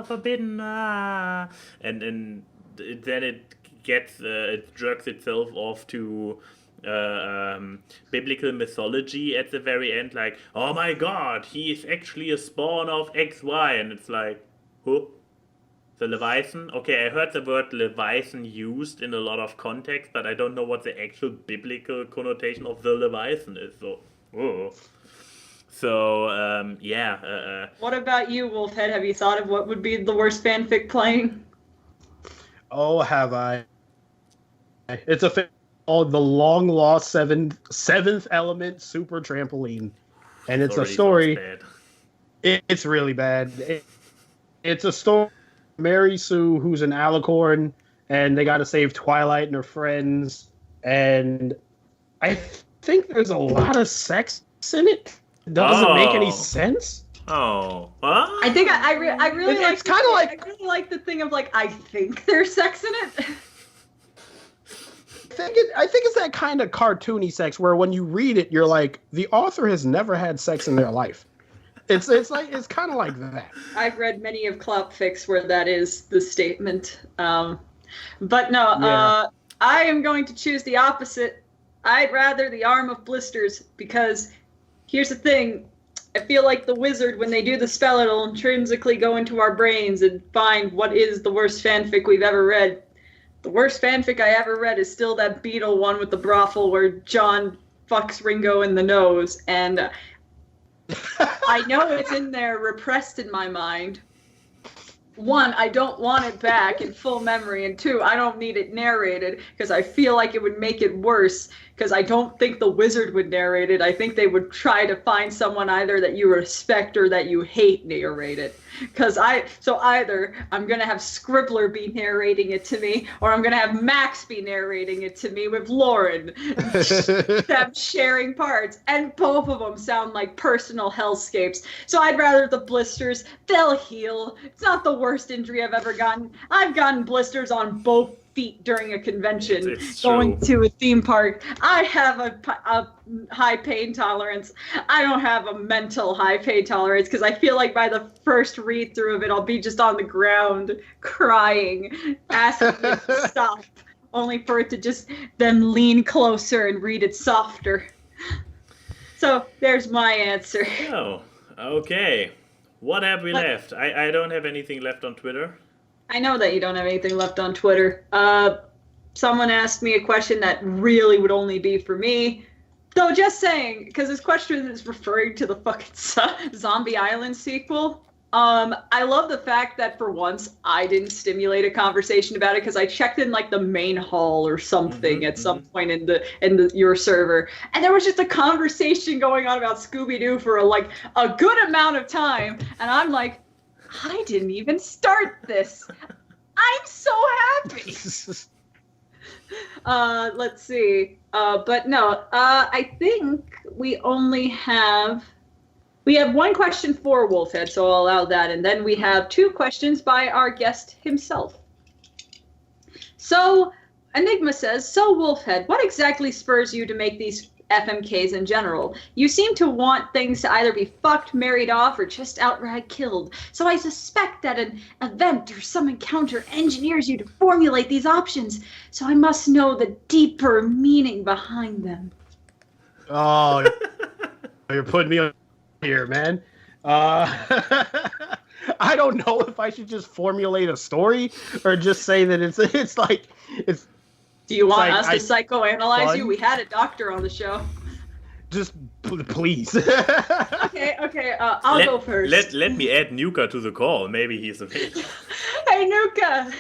forbidden, and then it gets it jerks itself off to biblical mythology at the very end, like, oh my god, he is actually a spawn of XY, and it's like, who? The Leviathan? Okay, I heard the word Leviathan used in a lot of context, but I don't know what the actual biblical connotation of the Leviathan is, so, whoa. So, yeah. What about you, Wolfhead? Have you thought of what would be the worst fanfic playing? Oh, have I? It's a fan called The Long Lost Seventh Element Super Trampoline. And it's a story. It's really bad. It's a story. Mary Sue, who's an alicorn, and they got to save Twilight and her friends. And I think there's a lot of sex in it. Doesn't make any sense. Oh, what? I think I really like. It's kind of like I really like the thing of like I think there's sex in it. I think it's that kind of cartoony sex where when you read it, you're like, the author has never had sex in their life. It's kind of like that. I've read many of Cloutfics where that is the statement. But no, I am going to choose the opposite. I'd rather the arm of blisters because here's the thing. I feel like the wizard, when they do the spell, it'll intrinsically go into our brains and find what is the worst fanfic we've ever read. The worst fanfic I ever read is still that Beetle one with the brothel where John fucks Ringo in the nose. And I know it's in there repressed in my mind. One, I don't want it back in full memory. And two, I don't need it narrated because I feel like it would make it worse because I don't think the wizard would narrate it. I think they would try to find someone either that you respect or that you hate narrate it. So either I'm going to have Scribbler be narrating it to me or I'm going to have Max be narrating it to me with Lauren. Them sharing parts. And both of them sound like personal hellscapes. So I'd rather the blisters. They'll heal. It's not the worst injury I've ever gotten. I've gotten blisters on both feet during a convention, going to a theme park. I have a high pain tolerance. I don't have a mental high pain tolerance because I feel like by the first read through of it, I'll be just on the ground crying, asking it to stop, only for it to just then lean closer and read it softer. So there's my answer. Oh, okay. What have we left? I don't have anything left on Twitter. I know that you don't have anything left on Twitter. Someone asked me a question that really would only be for me. Though just saying, because this question is referring to the fucking Zombie Island sequel. I love the fact that for once I didn't stimulate a conversation about it because I checked in like the main hall or something at some point in your server, and there was just a conversation going on about Scooby-Doo for a good amount of time, and I'm like, I didn't even start this. I'm so happy. Let's see. But no, I think we have one question for Wolfhead, so I'll allow that. And then we have 2 questions by our guest himself. So Enigma says, so Wolfhead, what exactly spurs you to make these FMKs in general. You seem to want things to either be fucked, married off, or just outright killed. So I suspect that an event or some encounter engineers you to formulate these options. So I must know the deeper meaning behind them. Oh, you're putting me on here, man. I don't know if I should just formulate a story or just say that it's Do you want like, us to psychoanalyze fun? you? We had a doctor on the show. just please. Okay, I'll go first. Let me add Nuka to the call. Maybe he's available. Hey, Nuka!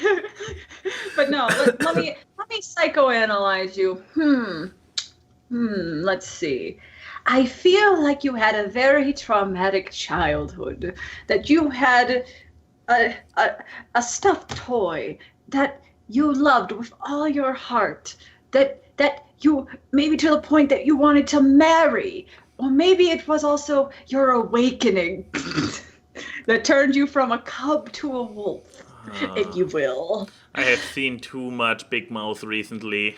But no, let me psychoanalyze you. Let's see. I feel like you had a very traumatic childhood. That you had a stuffed toy that you loved with all your heart. That you, maybe to the point that you wanted to marry. Or maybe it was also your awakening that turned you from a cub to a wolf, if you will. I have seen too much Big Mouth recently.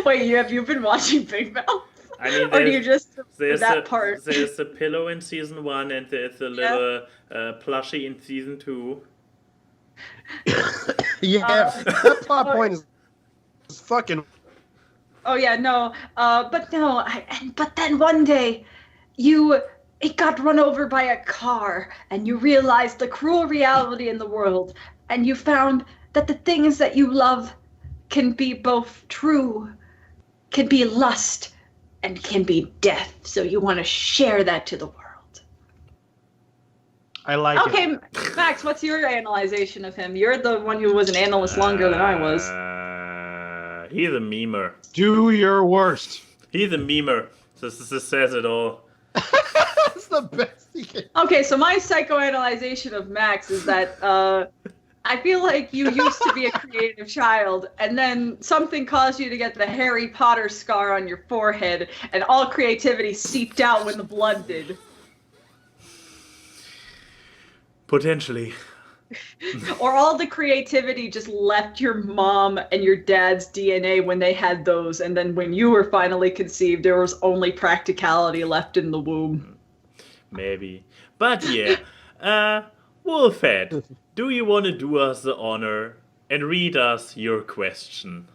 Wait, have you been watching Big Mouth? I mean, Or do you just that part? There's a pillow in season 1 and there's a little plushie in season 2. Yeah, that plot point is fucking. Oh yeah, no. But no. But then one day, it got run over by a car, and you realized the cruel reality in the world, and you found that the things that you love can be both true, can be lust, and can be death. So you want to share that to the world. I like it. Okay, Max, what's your analyzation of him? You're the one who was an analyst longer than I was. He's a memer. Do your worst. He's a memer. This says it all. That's the best he can. Okay, so my psychoanalyzation of Max is that I feel like you used to be a creative child, and then something caused you to get the Harry Potter scar on your forehead, and all creativity seeped out when the blood did. Potentially. Or all the creativity just left your mom and your dad's DNA when they had those, and then when you were finally conceived, there was only practicality left in the womb. Maybe. But yeah, Wolfhead, do you want to do us the honor and read us your question?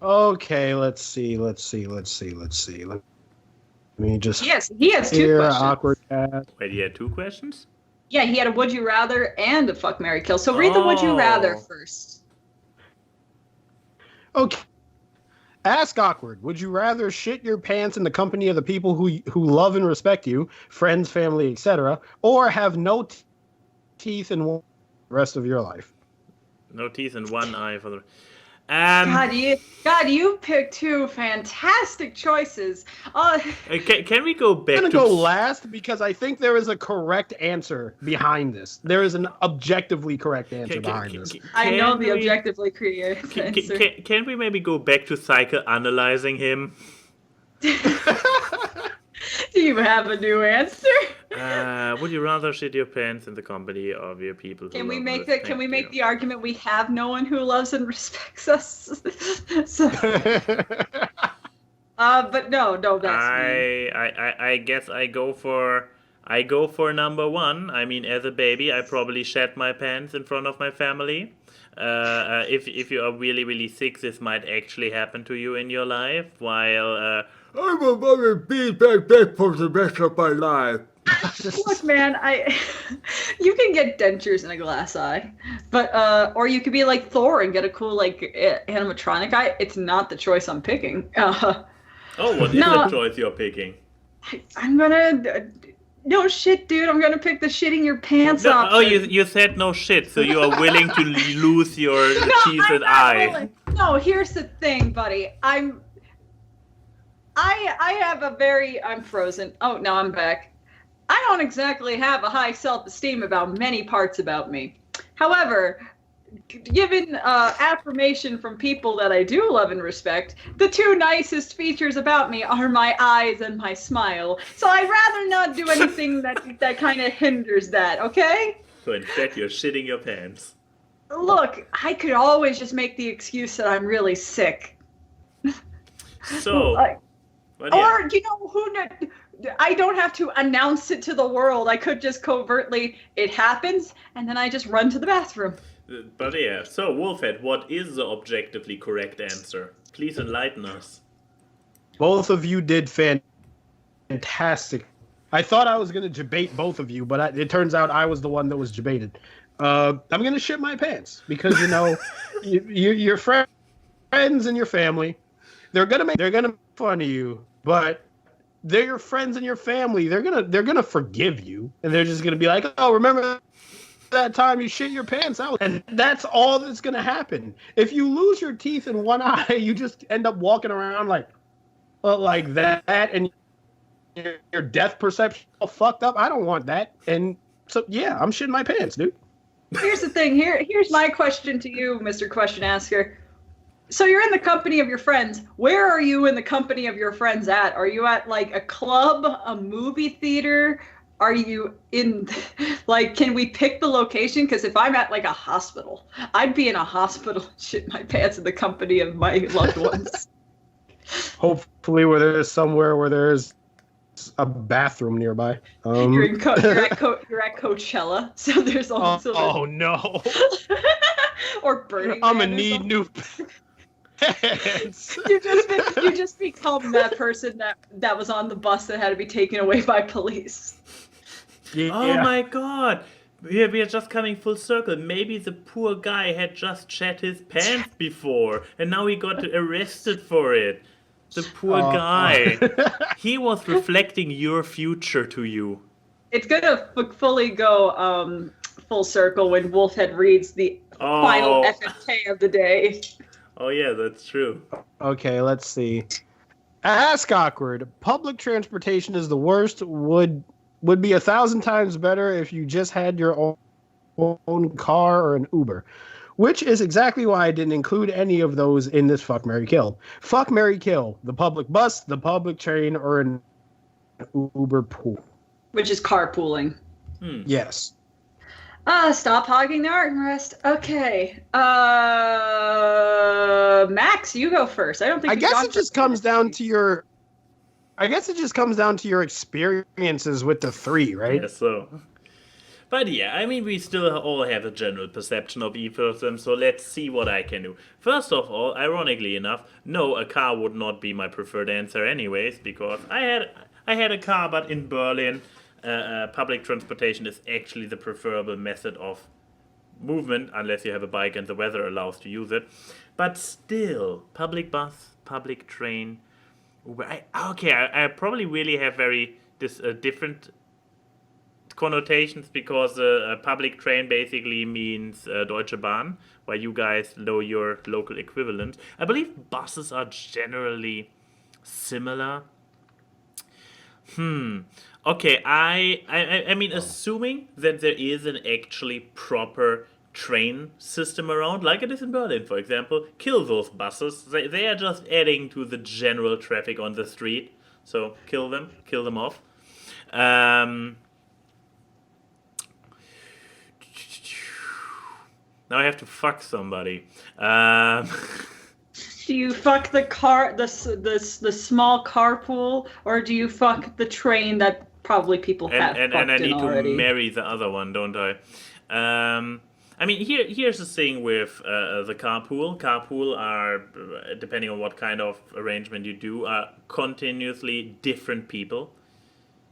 Okay, let's see. Let me just. Yes, he has two questions. Awkward cat. Wait, you had 2 questions? Yeah, he had a would you rather and a fuck, marry, kill. So read the would you rather first. Okay. Ask Awkward, would you rather shit your pants in the company of the people who love and respect you, friends, family, etc., or have no teeth in the rest of your life? No teeth and one eye for the... God, you picked 2 fantastic choices. Can we go back? I'm going to go last because I think there is a correct answer behind this. There is an objectively correct answer behind this. I know the objectively correct answer. Can we maybe go back to psychoanalyzing him? Do you have a new answer? Would you rather shit your pants in the company of your people? Can we make the argument we have no one who loves and respects us? So, but no, that's me. I guess I go for number 1. I mean, as a baby, I probably shat my pants in front of my family. If you are really, really sick, this might actually happen to you in your life. While I'm a mother beat back for the rest of my life. Look, man, you can get dentures in a glass eye, but or you could be like Thor and get a cool like animatronic eye. It's not the choice I'm picking. What is the choice you're picking? I'm gonna. No shit, dude. I'm gonna pick the shitting your pants option. Oh, you said no shit, so you are willing to lose your teeth and eye. Willing. No, here's the thing, buddy. I have I'm frozen. Oh, no, I'm back. I don't exactly have a high self-esteem about many parts about me. However, given affirmation from people that I do love and respect, the 2 nicest features about me are my eyes and my smile. So I'd rather not do anything that kind of hinders that, okay? So instead you're shitting your pants. Look, I could always just make the excuse that I'm really sick. So, but or I don't have to announce it to the world. I could just covertly, it happens, and then I just run to the bathroom. But yeah, so Wolfhead, what is the objectively correct answer? Please enlighten us. Both of you did fantastic. I thought I was going to debate both of you, but it turns out I was the one that was debated. I'm going to shit my pants because, your friends and your family, they're going to make fun of you, but they're your friends and your family. They're going to forgive you, and they're just going to be like, "Oh, remember that time you shit your pants out?" And that's all that's going to happen. If you lose your teeth in one eye, you just end up walking around like that, and your death perception all fucked up. I don't want that. And so, yeah, I'm shitting my pants, dude. Here's the thing. Here's my question to you, Mr. Question Asker. So you're in the company of your friends. Where are you in the company of your friends at? Are you at like a club, a movie theater? Are you in, can we pick the location? Because if I'm at like a hospital, I'd be in a hospital shit my pants in the company of my loved ones. Hopefully there's somewhere where there's a bathroom nearby. You're at Coachella, so there's also. Oh no! Or Burning I'm Man gonna need new pants. You just become that person that was on the bus that had to be taken away by police. Yeah. Oh my god! We are just coming full circle. Maybe the poor guy had just shat his pants before, and now he got arrested for it. The poor guy. He was reflecting your future to you. It's gonna fully go full circle when Wolfhead reads the final FMK of the day. Oh yeah, that's true. Okay, let's see. Ask Awkward. Public transportation is the worst. Would be 1,000 times better if you just had your own car or an Uber. Which is exactly why I didn't include any of those in this Fuck, Marry, Kill. Fuck, Marry, Kill. The public bus, the public train, or an Uber pool. Which is carpooling. Yes. Stop hogging the armrest. Okay. Max, you go first. I guess it just comes down to your experiences with the three, right? Yes, so. But yeah, I mean, we still all have a general perception of each of them, so let's see what I can do. First of all, ironically enough, no, a car would not be my preferred answer anyways, because I had a car, but in Berlin, public transportation is actually the preferable method of movement, unless you have a bike and the weather allows to use it. But still, public bus, public train, Uber. I probably really have very different connotations, because a public train basically means Deutsche Bahn, while you guys know your local equivalent. I believe buses are generally similar. Okay, I mean, assuming that there is an actually proper train system around, like it is in Berlin, for example, kill those buses. They are just adding to the general traffic on the street. So kill them off. Now I have to fuck somebody. Do you fuck the car, the small carpool, or do you fuck the train that probably people have and I need to marry the other one, don't I? I mean, here's the thing with the carpool. Carpool are, depending on what kind of arrangement you do, are continuously different people.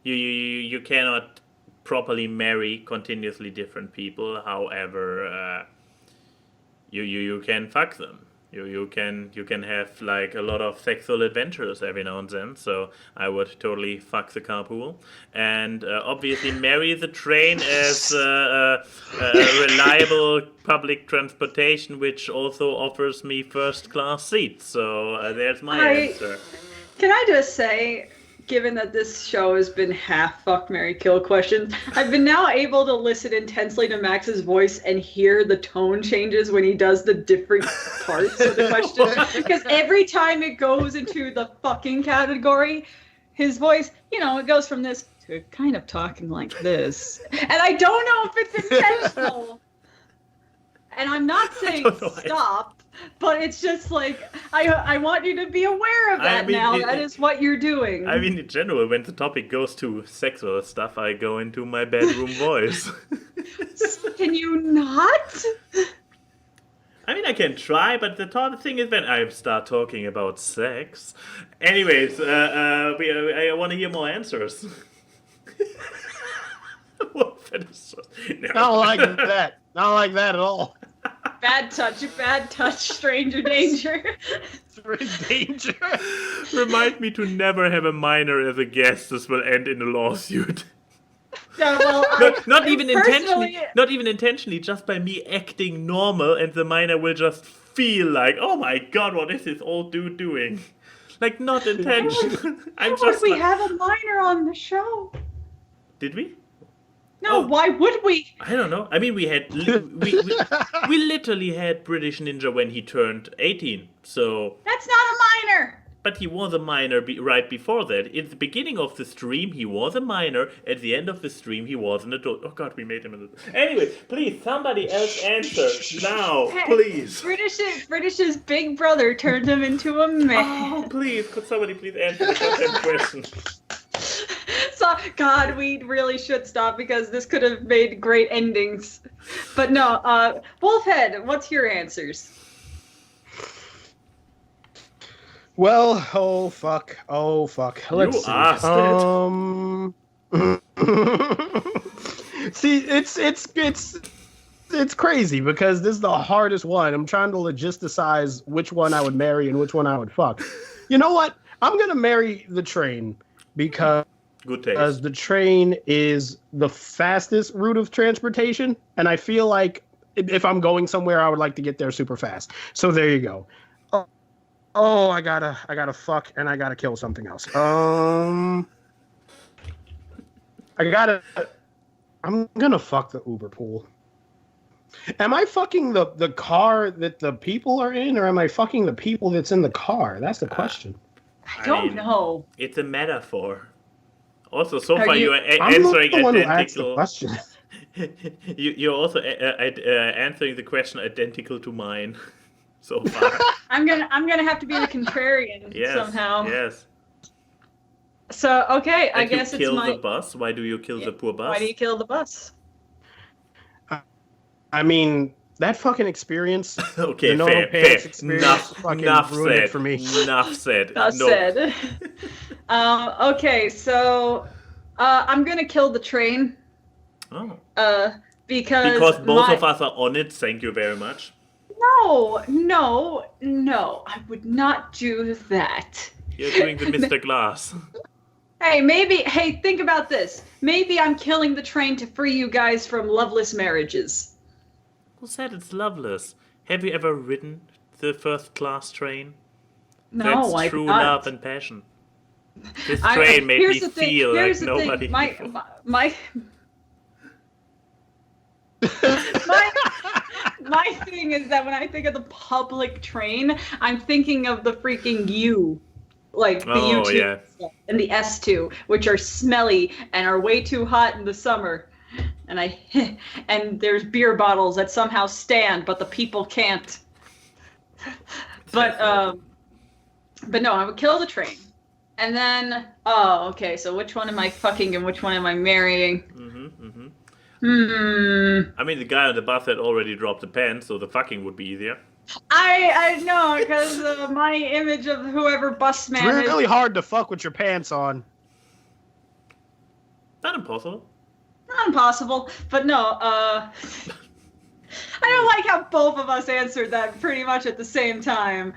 You cannot properly marry continuously different people. However, you can fuck them. You can have like a lot of sexual adventures every now and then. So I would totally fuck the carpool, and obviously marry the train as a reliable public transportation, which also offers me first class seats. So there's my answer. Can I just say, given that this show has been half fuck, marry, kill questions, I've been now able to listen intensely to Max's voice and hear the tone changes when he does the different parts of the question. Because every time it goes into the fucking category, his voice, it goes from this to kind of talking like this. And I don't know if it's intentional. And I'm not saying stop. But it's just like, I want you to be aware of that now. That is what you're doing. I mean, in general, when the topic goes to sexual stuff, I go into my bedroom voice. Can you not? I mean, I can try, but the thing is when I start talking about sex. Anyways, I want to hear more answers. I don't like that. I don't like that at all. Bad touch, stranger danger. Stranger danger. Remind me to never have a minor as a guest. This will end in a lawsuit. No, well, not even intentionally. Not even intentionally. Just by me acting normal, and the minor will just feel like, oh my god, what is this old dude doing? Like not intentional. We have a minor on the show. Did we? No, why would we? I don't know. I mean, we literally had British Ninja when he turned 18. So that's not a minor. But he was a minor right before that. In the beginning of the stream, he was a minor. At the end of the stream, he was an adult. Oh god, we made him an adult. Anyway, please, somebody else answer now, please. British's big brother turned him into a man. Oh, please, could somebody please answer the goddamn question? So, God, we really should stop because this could have made great endings. But no, Wolfhead, what's your answers? Well, oh fuck. Let's see. Asked it. See, it's crazy because this is the hardest one. I'm trying to logisticize which one I would marry and which one I would fuck. You know what? I'm gonna marry the train because the train is the fastest route of transportation, and I feel like if I'm going somewhere, I would like to get there super fast. So there you go. Oh, I gotta fuck and I gotta kill something else. I'm gonna fuck the Uber pool. Am I fucking the car that the people are in, or am I fucking the people that's in the car? That's the question. I don't know. It's a metaphor. Also, so far you are I'm answering the one identical. Who asked the question. You're also answering the question identical to mine. So far. I'm gonna have to be the contrarian somehow. Yes. So okay, I guess it's my. You kill the bus. Why do you kill the poor bus? Why do you kill the bus? I mean, that fucking experience. Okay, fair. Enough ruined said. It for me. Enough said. Enough said. Okay, so I'm gonna kill the train. Oh. Because both of us are on it. Thank you very much. No, I would not do that. You're doing the Mr. Glass. Hey, think about this. Maybe I'm killing the train to free you guys from loveless marriages. Who said it's loveless? Have you ever ridden the first class train? No, That's true not. love and passion. This train made me feel like nobody... My thing is that when I think of the public train, I'm thinking of the freaking U. Like the U2 and the S2, which are smelly and are way too hot in the summer. And there's beer bottles that somehow stand, but the people can't. But no, I would kill the train. And then, so which one am I fucking and which one am I marrying? I mean, the guy on the bus had already dropped the pants, so the fucking would be easier. I know, because my image of whoever bus man is... It's really hard to fuck with your pants on. Not impossible. Not impossible, but no, I don't like how both of us answered that pretty much at the same time.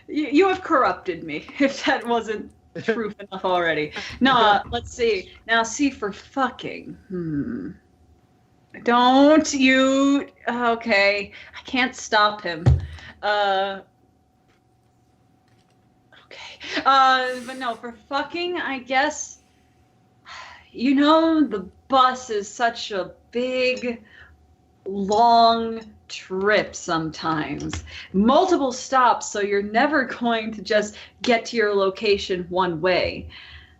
You have corrupted me, if that wasn't proof enough already. No, let's see. Now, see for fucking. Don't you... Okay, I can't stop him. Okay. But no, for fucking, I guess... You know, the bus is such a big, long trip sometimes. Multiple stops, so you're never going to just get to your location one way.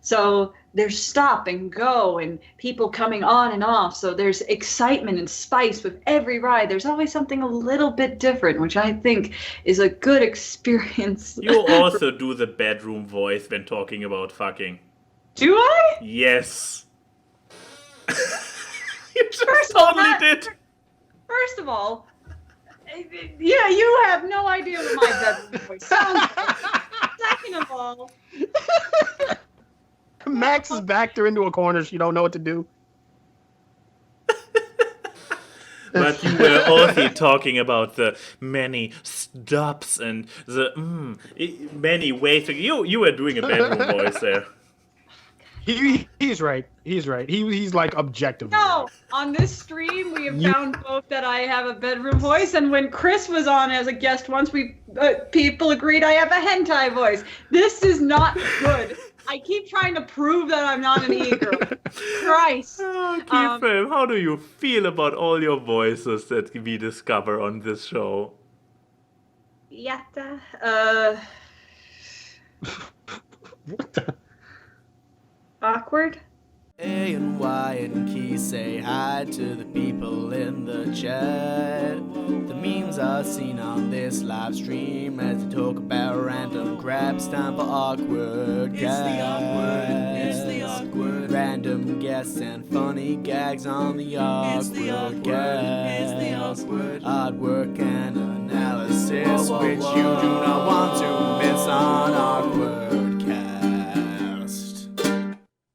So there's stop and go and people coming on and off. So there's excitement and spice with every ride. There's always something a little bit different, which I think is a good experience. You also do the bedroom voice when talking about fucking. Do I? Yes. You just totally did. First of all, yeah, you have no idea what my bedroom voice sounds like. Second of all, Max is backed her into a corner. She don't know what to do. But you were also talking about the many stops and the many ways. You were doing a bedroom voice there. He's right. He's right. He's like objective. no, on this stream we have found both that I have a bedroom voice, and when Chris was on as a guest once, people agreed I have a hentai voice. This is not good. I keep trying to prove that I'm not an e-girl. Christ. Oh, Keyframe, how do you feel about all your voices that we discover on this show? Yatta. What the? Awkward. A and Y and Key say hi to the people in the chat. The memes are seen on this live stream as they talk about random crap. It's time for awkward guys. It's the awkward. Random guests and funny gags on the awkward guys. It's the awkward. Artwork and analysis which you do not want to miss on awkward.